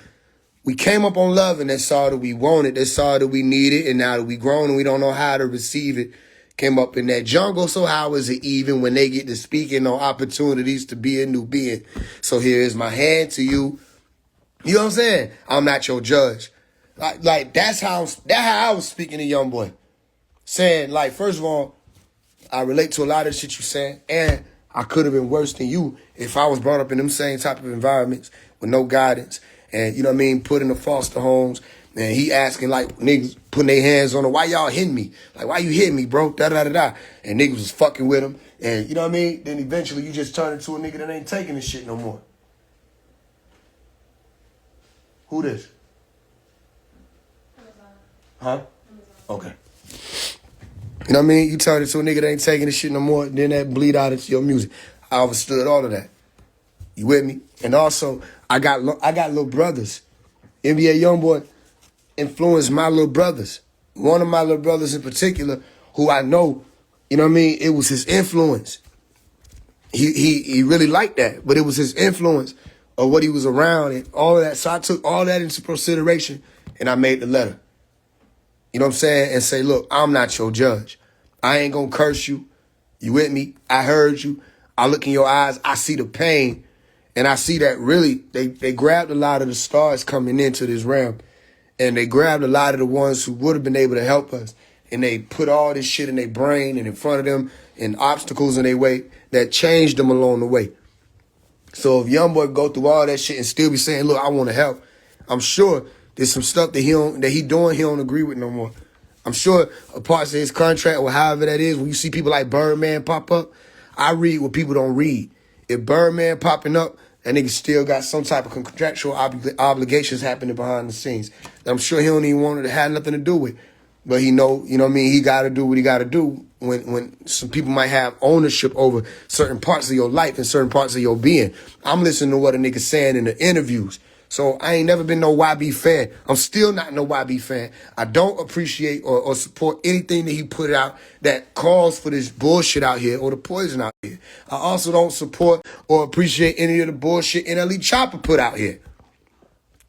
We came up on love, and that's all that we wanted. That's all that we needed. And now that we grown and we don't know how to receive it, came up in that jungle. So how is it even when they get to speaking on opportunities to be a new being? So here is my hand to you. You know what I'm saying? I'm not your judge. Like that's how I was speaking to YoungBoy. Saying, like, first of all, I relate to a lot of shit you saying, and I could have been worse than you if I was brought up in them same type of environments with no guidance, and, you know what I mean, put in the foster homes, and he asking, like, niggas putting their hands on him, why y'all hitting me? Like, why you hitting me, bro? Da-da-da-da. And niggas was fucking with him, and, you know what I mean? Then eventually you just turn into a nigga that ain't taking this shit no more. Who this? Huh? Okay. You know what I mean? You turn into a nigga that ain't taking this shit no more, then that bleed out into your music. I understood all of that. You with me? And also, I got little brothers. NBA YoungBoy influenced my little brothers. One of my little brothers in particular, who I know, you know what I mean? It was his influence. He really liked that, but it was his influence of what he was around and all of that. So I took all that into consideration, and I made the letter. You know what I'm saying? And say, look, I'm not your judge. I ain't gonna curse you. You with me? I heard you. I look in your eyes. I see the pain. And I see that really, they grabbed a lot of the stars coming into this realm. And they grabbed a lot of the ones who would have been able to help us. And they put all this shit in their brain and in front of them and obstacles in their way that changed them along the way. So if YoungBoy go through all that shit and still be saying, look, I want to help, I'm sure there's some stuff that he don't agree with no more. I'm sure a parts of his contract or however that is, when you see people like Birdman pop up, I read what people don't read. If Birdman popping up, that nigga still got some type of contractual obligations happening behind the scenes that I'm sure he don't even want it to have nothing to do with. But he know, you know what I mean, he got to do what he got to do when some people might have ownership over certain parts of your life and certain parts of your being. I'm listening to what a nigga saying in the interviews. So I ain't never been no YB fan. I'm still not no YB fan. I don't appreciate or support anything that he put out that calls for this bullshit out here or the poison out here. I also don't support or appreciate any of the bullshit NLE Chopper put out here.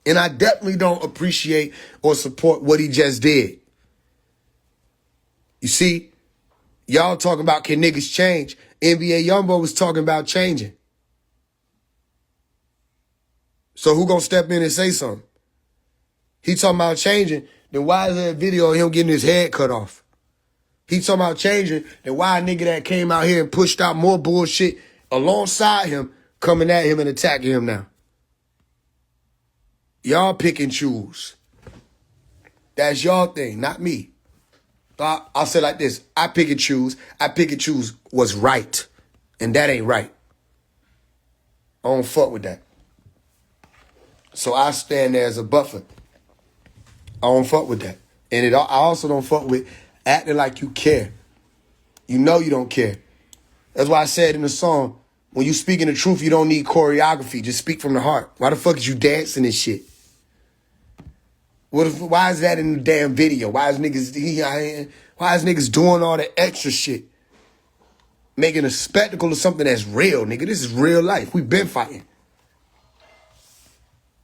And I definitely don't appreciate or support what he just did. You see, y'all talking about can niggas change? NBA YoungBoy was talking about changing. So who gonna step in and say something? He talking about changing, then why is there a video of him getting his head cut off? He talking about changing, then why a nigga that came out here and pushed out more bullshit alongside him coming at him and attacking him now? Y'all pick and choose. That's y'all thing, not me. I'll say it like this. I pick and choose. I pick and choose what's right. And that ain't right. I don't fuck with that. So I stand there as a buffer. I don't fuck with that. And I also don't fuck with acting like you care. You know you don't care. That's why I said in the song, when you speaking the truth, you don't need choreography. Just speak from the heart. Why the fuck is you dancing and shit? Why is that in the damn video? Why is niggas doing all that extra shit? Making a spectacle of something that's real, nigga. This is real life. We been fighting.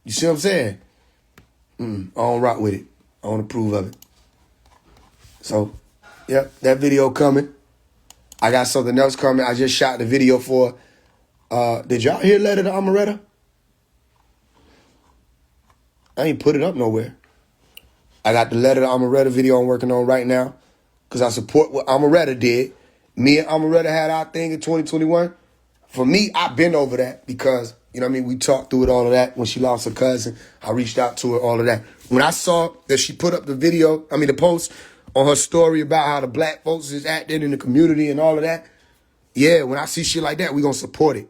You see what I'm saying? I don't rock with it. I don't approve of it. So, yep, that video coming. I got something else coming. I just shot the video for, did y'all hear Letter to Amaretta? I ain't put it up nowhere. I got the Letter to Amaretta video I'm working on right now because I support what Amaretta did. Me and Amaretta had our thing in 2021. For me, I've been over that because, you know what I mean, we talked through it, all of that. When she lost her cousin, I reached out to her, all of that. When I saw that she put up the post on her story about how the black folks is acting in the community and all of that, yeah, when I see shit like that, we going to support it.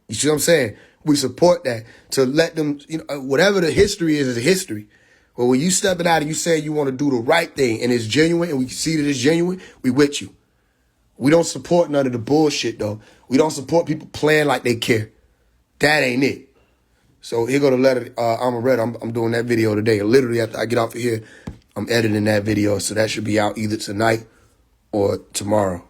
You see what I'm saying? We support that to let them, you know, whatever the history is a history. But when you stepping out and you say you want to do the right thing and it's genuine and we see that it's genuine, we with you. We don't support none of the bullshit, though. We don't support people playing like they care. That ain't it. So here go the Letter Amaretta. I'm doing that video today. Literally after I get off of here, I'm editing that video. So that should be out either tonight or tomorrow.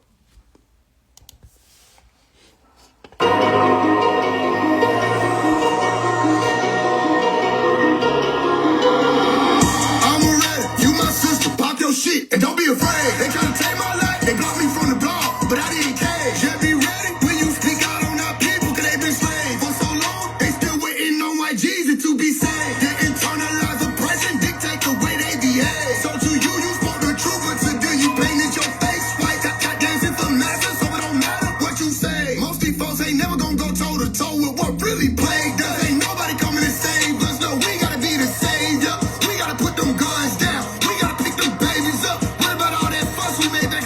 Shit, and don't be afraid. They try to take my life, they blocked me from the blog, but I didn't care. Just be ready when you speak out on our people, cause they been slaves for so long. They still waiting on YGs to be saved. The internalized oppression dictate the way they behave. So to you, you spoke the truth, but to do you painted your face white. Got dancing for masses, so it don't matter what you say. Most these folks ain't never gonna go toe to toe with what really plagued us. Ain't nobody coming to save us. No, we gotta be the savior. We gotta put them guns down.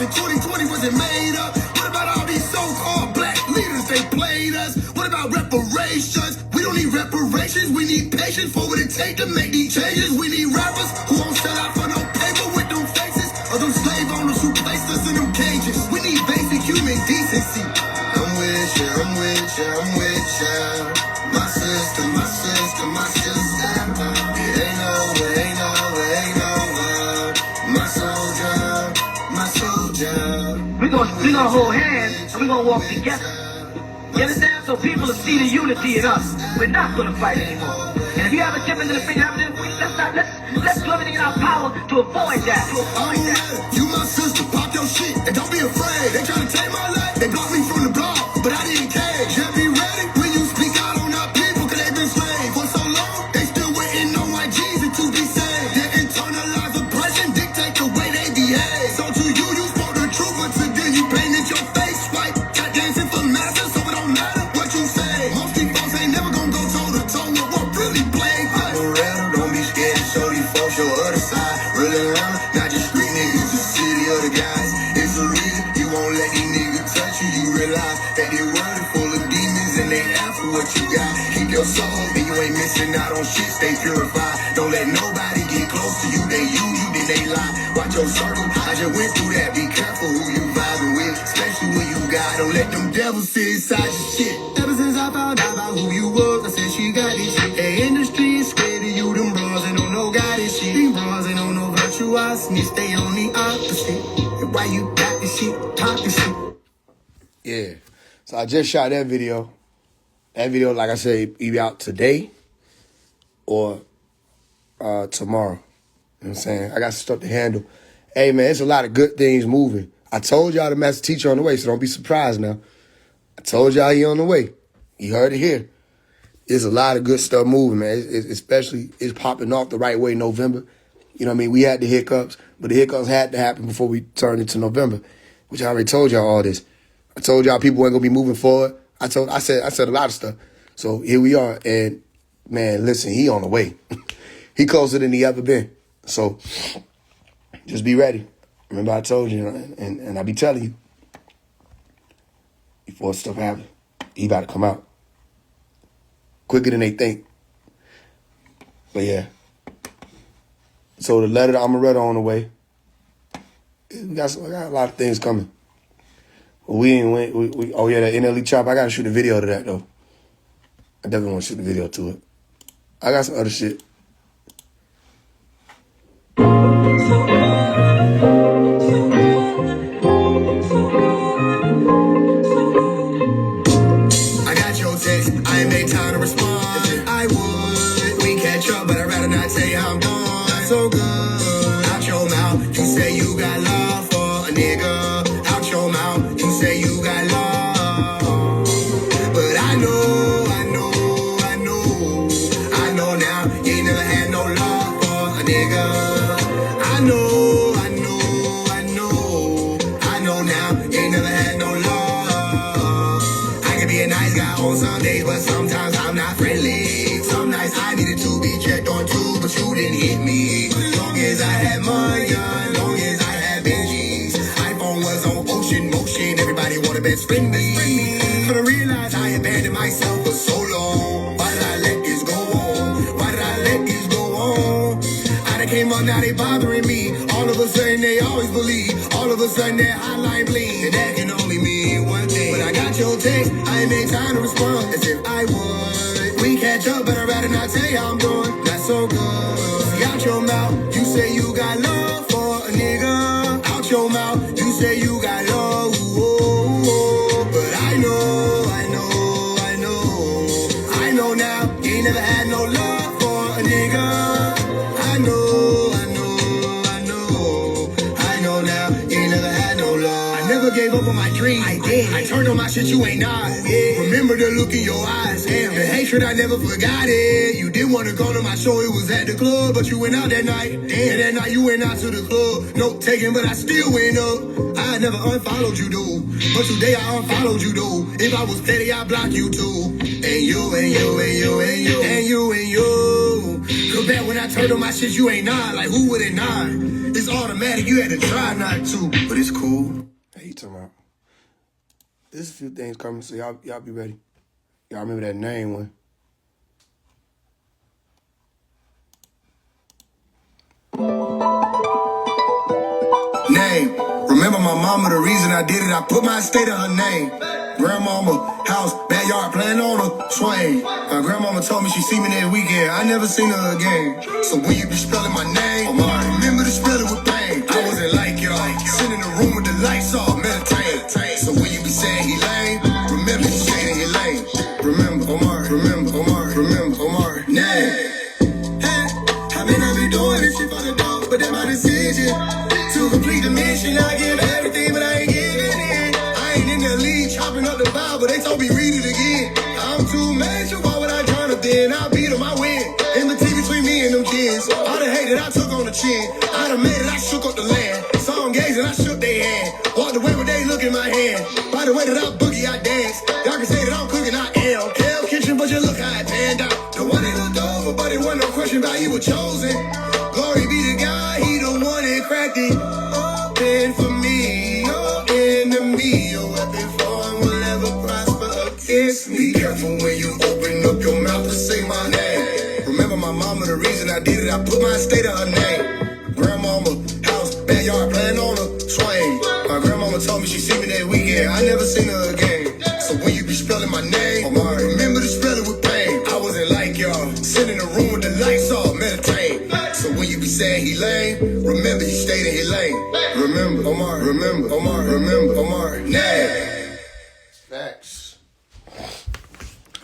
2020 wasn't made up. What about all these so-called black leaders? They played us. What about reparations? We don't need reparations. We need patience for what it takes to make these changes. We need rappers who won't sell out for no paper with them faces, or them slave owners who placed us in them cages. We need basic human decency. I'm with you, I'm with you, I'm with you. My sister, my sister, my sister. It ain't over, ain't over, ain't over. My soldier, my soldier. We gonna hold hands and we gonna walk together. You understand? So people will see the unity in us. We're not gonna fight anymore. And if you have a chip into the finger, let's do everything in our power to avoid that. You my sister, pop your shit, and don't be afraid. They try to take my life, they blocked me from the blog, but I didn't care. Just be ready when you speak out on our people, cause they been slaves for so long. They still waiting on YGs to be saved. Their internalized oppression dictate the way they behave. So to you, you spoke the truth, but to them you painted your face white. Got dancing for masses, so it don't matter what you say. Most these folks ain't never gonna go toe to toe with what really plagued us. Don't be scared to show these folks your other side. Really around, not just street niggas, the city of the guys. It's a reason you won't let these niggas touch you. You realize that they world is full of demons and they after what you got. Keep your soul and you ain't missing out on shit. Stay purified. Don't let nobody get close to you. They use you, then they lie. Watch your circle. I just went through that. Be careful who you vibing with, especially when you got. Don't let them devils sit inside your shit. Ever since I found out about who you was, I said she got this shit. The industry is scared of you. Them bras and don't know God this shit. Them bras and don't know virtuosity. Stay on the opposite. And why you got this shit, talking shit. Yeah. So I just shot that video. That video, like I said, either out today or tomorrow. You know what I'm saying? I got some stuff to handle. Hey, man, it's a lot of good things moving. I told y'all the master teacher on the way, so don't be surprised now. I told y'all he on the way. You heard it here. There's a lot of good stuff moving, man. Especially, it's popping off the right way in November. You know what I mean? We had the hiccups, but the hiccups had to happen before we turned into November, which I already told y'all all this. I told y'all people weren't gonna be moving forward. I said a lot of stuff. So here we are, and man, listen, he on the way. He closer than he ever been. So just be ready. Remember I told you, and I be telling you, before stuff happens, he about to come out quicker than they think. But yeah. So the Letter to Amaretta on the way. We got a lot of things coming. We ain't went. Oh yeah, that NLE chop. I gotta shoot a video to that though. I definitely want to shoot a video to it. I got some other shit. I got your text. I ain't made time to respond. I would. We catch up, but I'd rather not tell you how I'm doing. Not so good. Out your mouth, you say you got love for a nigga. Out your mouth, you say you got love. But I know now best friend me. But I realized I abandoned myself for so long. Why did I let this go on? Why did I let this go on? I done came up, now they bothering me. All of a sudden they always believe. All of a sudden that hotline bling. And that can only mean one thing. But I got your text, I ain't made time to respond as if I would. We catch up, but I'd rather not tell you how I'm doing. Not so good. See, out your mouth, you say you got love for a nigga. Out your mouth, you say you got love. But I know now, you ain't never had no love for a nigga. I know now, you ain't never had no love. I never gave up on my dream. I did. I turned on my shit, you ain't not. Yeah. Remember the look in your eyes. Damn. The hatred, I never forgot it. You didn't want to go to my show, it was at the club, but you went out that night. Damn, that night you went out to the club. No taking, but I still went up. I never unfollowed you, dude. But today I unfollowed you, dude. If I was petty, I'd block you too. And you. Cause back when I turned on my shit, you ain't not. Like, who would it not? It's automatic, you had to try not to. But it's cool. Hey, you talking about? There's a few things coming, so y'all be ready. Y'all remember that name one. Name. Remember my mama, the reason I did it, I put my estate on her name. Grandmama, house, backyard, playing on a swing. My grandmama told me she see me that weekend. I never seen her again. So when you be spelling my name, I remember to spell it with pain. I wasn't like y'all, sitting in the room with the lights off, meditate. So when you be saying he lame, remember you saying he lame. Remember Omar, name. Hey, I may not be doing this shit for the dog, but that's my decision. To complete the mission, I give everything, but I ain't giving it. I ain't in the league chopping up the Bible, they told me read it again. I'm too major, why would I turn up then? I beat them, I win. In between me and them kids. All the hate that I took on the chin. I done made it, I shook up the land. Saw them gaze and I shook their hand. Walked away when they look in my hand. By the way that I boogie, I dance. Y'all can say that I'm cooking, I am. Hell kitchen, but you look how it panned out. The one that looked over, but it wasn't no question about you were chosen. Glory be to God, he the one that cracked it open for me. No enemy, your weapon form will never prosper against me. Be careful when you open up your mouth to say my name. Remember my mama, the reason I did it, I put my estate on her name. Grandmama, house, backyard, playing on a swing. My grandmama told me she see me that weekend. I never seen her again. So when you be spelling my name, remember to spell it with pain. I wasn't like y'all, sitting in the room with the lights off, meditate. So when you be saying he lame, remember you stayed in his lane. Remember Omar, name. Facts.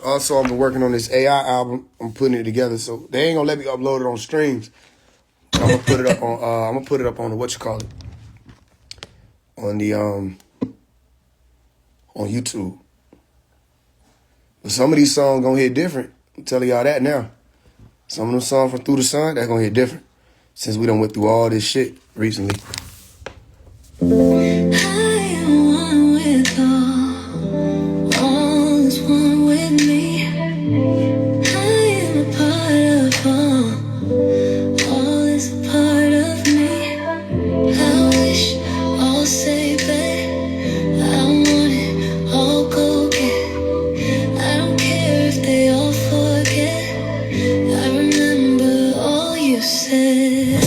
Also, I've been working on this AI album. I'm putting it together, so they ain't gonna let me upload it on streams. I'm gonna put it up on the what-you-call-it. On the on YouTube. But some of these songs gonna hit different. I'm telling y'all that now. Some of them songs from Through the Sun, that's gonna hit different. Since we done went through all this shit recently. I am one with all is one with me. I am a part of all is a part of me. I wish all say babe, I want it all go get. I don't care if they all forget. I remember all you said. I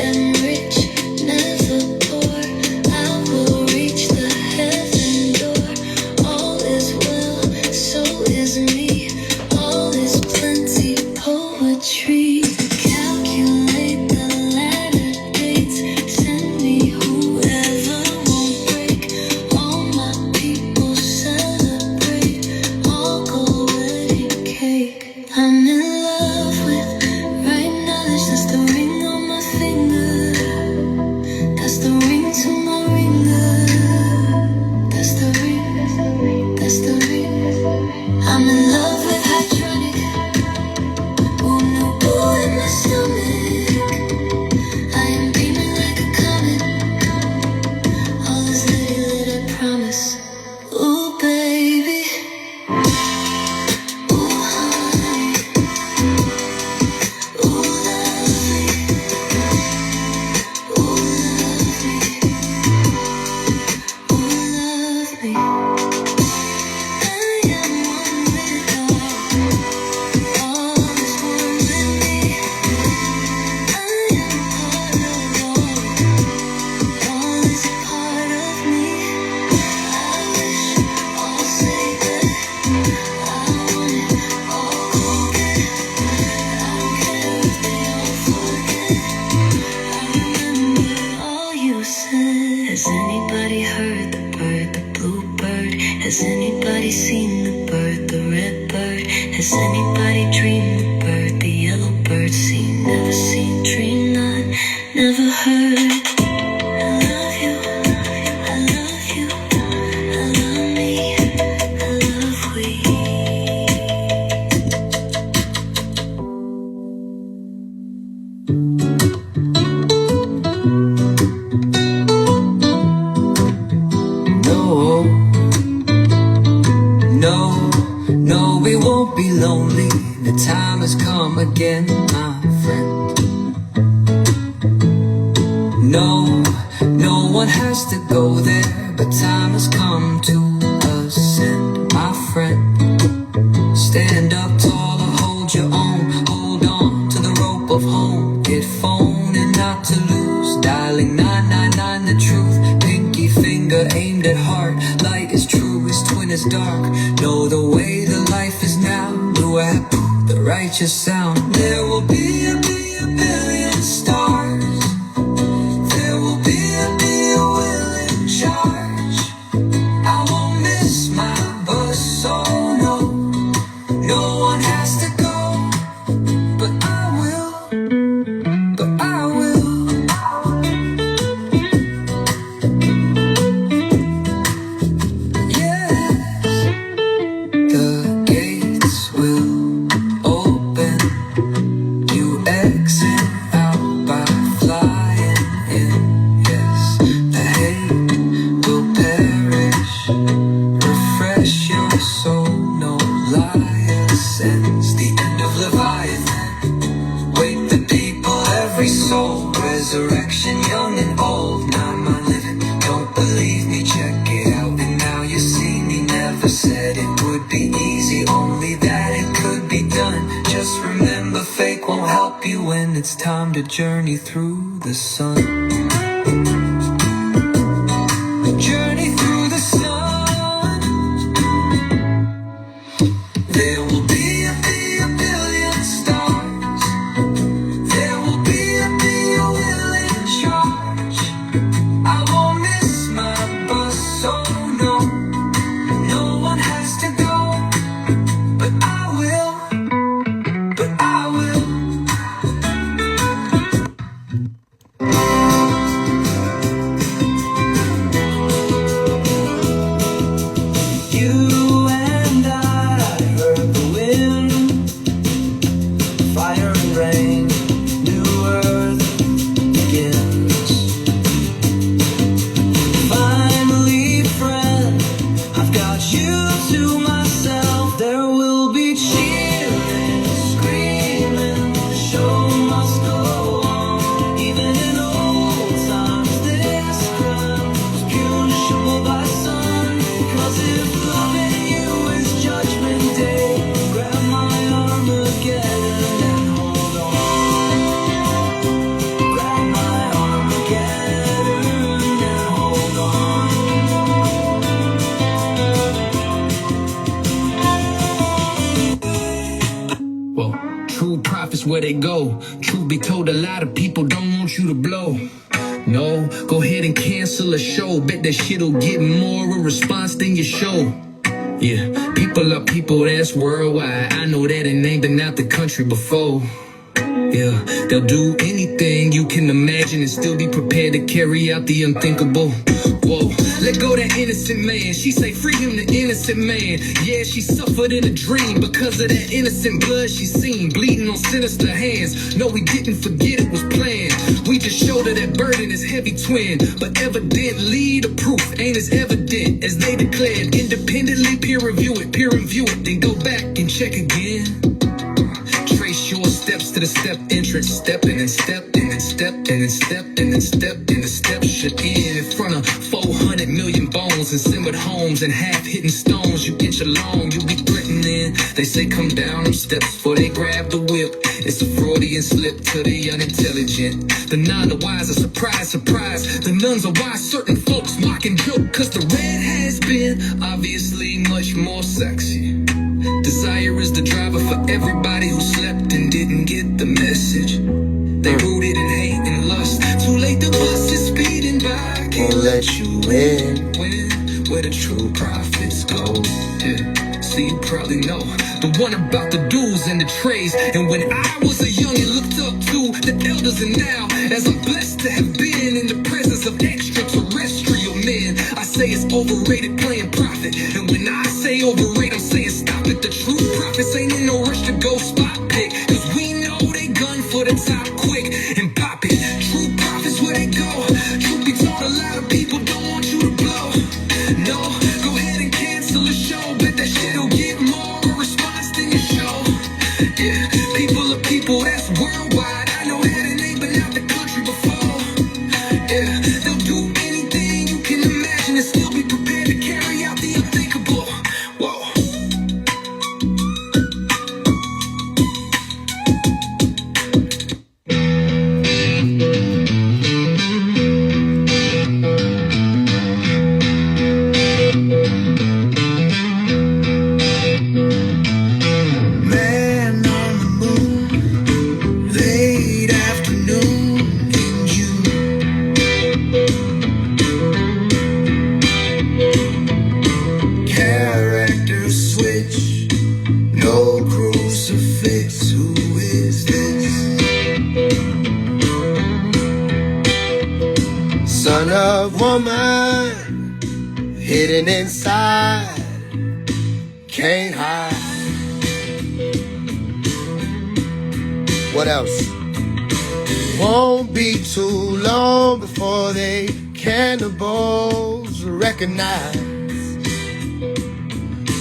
am rich, never poor. I sent. Has anybody heard the bird, the blue bird? Has anybody seen the bird, the red bird? Has anybody dreamed the bird, the yellow bird? Seen, never seen, dreamed not, never heard. I love you, I love you, I love me, I love we. No, we won't be lonely. The time has come again, my friend. No one has to go there, but time has come to ascend, my friend. Stand up tall or hold your own. Hold on to the rope of home. Get phone and not to lose. Dialing 999 the truth. Pinky finger aimed at heart. Light is true, his twin is dark. Know the way the life is now. New app, the righteous sound. There will be a billion stars. There will be a will in charge. I won't miss my bus, so no. No one has to go, but I will. But I will. Yes, the gates will open. You exit out by flying in. Yes, the hate will perish. Refresh your soul, no liar sends. The end of Leviathan. Wake the people, every soul. Resurrection, young and old. Now my living, don't believe me, check it out. And now you see me, never said it would be easy. Only that it could be done. Just remember, fake won't help you when it's time to journey through the sun. Journey through the sun. There will be a billion stars. There will be a will in charge. I won't miss my bus, so no. No one has to go, but I will. But I will. You and I heard the wind, fire and rain, new earth begins. Finally, friend, I've got you to myself. There will be cheering, screaming, the show must go on. Even in old times, this crime was punishable by sun. 'Cause if loving you is judgment day, grab my Armageddon and hold on. Grab my Armageddon and hold on. Well, true prophets where they go. Truth be told, a lot of people don't want you to blow. No, go ahead and cancel a show. Bet that shit'll get more of a response than your show. Yeah, people are people, that's worldwide. I know that and ain't been out the country before. Yeah, they'll do anything you can imagine and still be prepared to carry out the unthinkable. Whoa, let go that innocent man. She say free him, the innocent man. Yeah, she suffered in a dream because of that innocent blood she seen bleeding on sinister hands. No, we didn't forget it was planned. We just showed her that burden is heavy twin. But evidently the proof ain't as evident as they declared. Independently peer review it, then go back and check again. Trace your steps to the step entrance, stepping and stepped in and stepped in and stepped in and stepped in. The steps should end in front of 400 million bones and simmered homes and half-hidden stones. You get your loan, you be threatening. They say come down them steps before they grab the whip. It's a Freudian slip to the unintelligent. The none the wise are surprise, surprise. The nuns are wise, certain folks mock and joke. 'Cause the red has been obviously much more sexy. Desire is the driver for everybody who slept and didn't get the message. They rooted in hate and lust. Too late, the bus is speeding by. can't let you win. Where the true prophets go. Yeah. See, you probably know the one about the dues and the trades. And when I was a youngin', looked up to the elders, and now, as I'm blessed to have been in the presence of extraterrestrial men, I say it's overrated playing prophet. And when I say overrated, I'm saying stop it. The true prophets ain't in no rush to go spot pick, cause we know they gun for the top quick and pop it. True prophets, where they go? Truth be told, a lot of people don't want you to blow. No, go ahead and cancel the show. Bet that shit'll get more of a response than your show. Yeah, people are people, that's worldwide. I know that it ain't been out the country before. Yeah, they'll do anything you can imagine and still be prepared to carry out the unthinkable. Whoa. Man on the moon, late afternoon in June. Character switch, no crucifix. Who is this? Son of woman, hidden inside, can't hide. What else? Won't be too long before they cannibals recognize.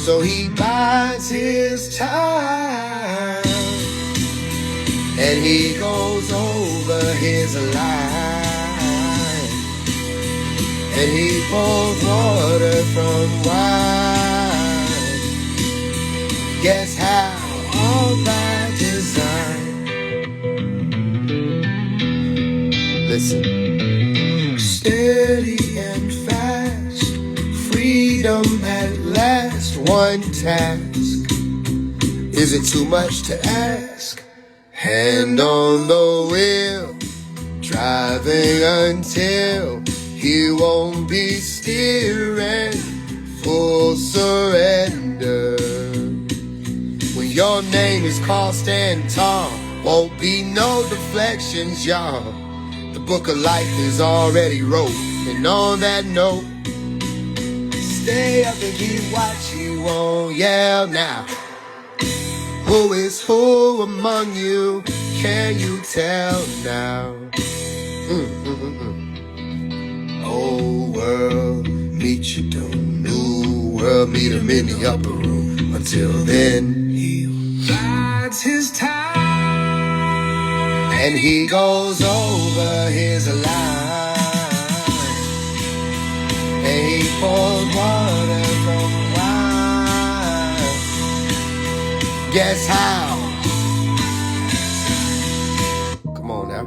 So he bides his time and he goes over his line, and he pours water from wine. Guess how? All by design. Listen. Steady and fast, freedom at last. One task. Is it too much to ask? Hand on the wheel, driving until he won't be steering. Full surrender. When your name is called, stand tall. Won't be no deflections, y'all. The book of life is already wrote. And on that note, stay up and be what you won't yell now. Who is who among you? Can you tell now? Old world, meet you to new world. Meet him in the upper room. Until then, he Bides his time. and he goes over his line, and he pours water from wine. Guess how? Come on now.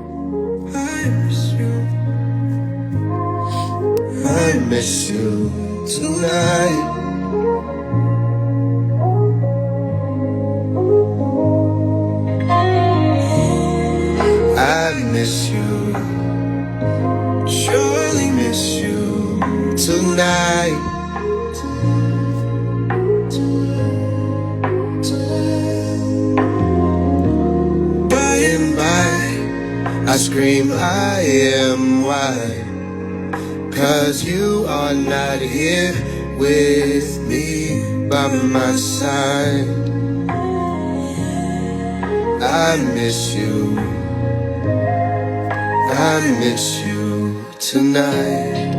I miss you. I miss you tonight. I miss you, surely miss you tonight. By and by, I scream I am why, 'cause you are not here with me by my side. I miss you. I miss you tonight.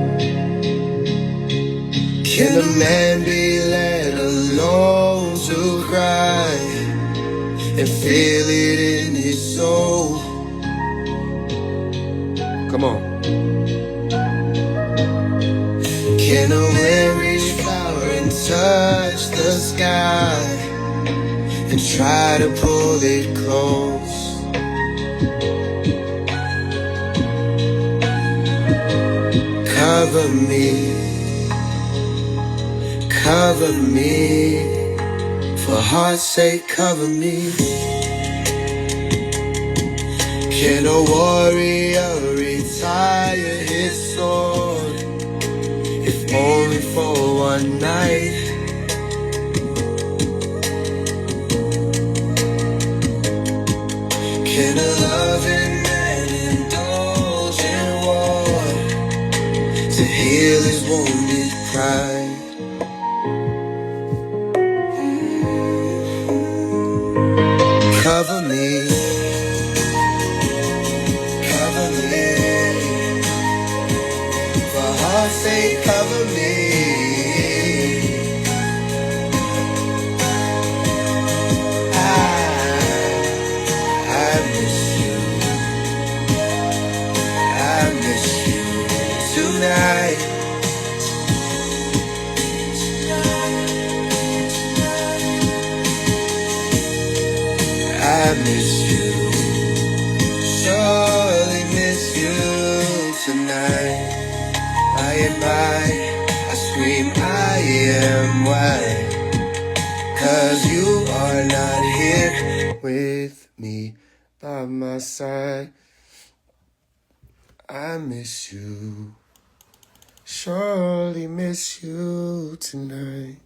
Can a man be let alone to cry and feel it in his soul? Come on. Can a man reach flower and touch the sky and try to pull it close? Cover me, for heart's sake, cover me. Can a warrior retire his sword if only for one night. Can a loving man indulge in war to heal his wounded pride? Cover me, cover me, for heart's sake, cover me. I miss you, I miss you tonight. I miss you, surely miss you tonight. By and by, I scream I am why, 'cause you are not here with me by my side. I miss you, surely miss you tonight.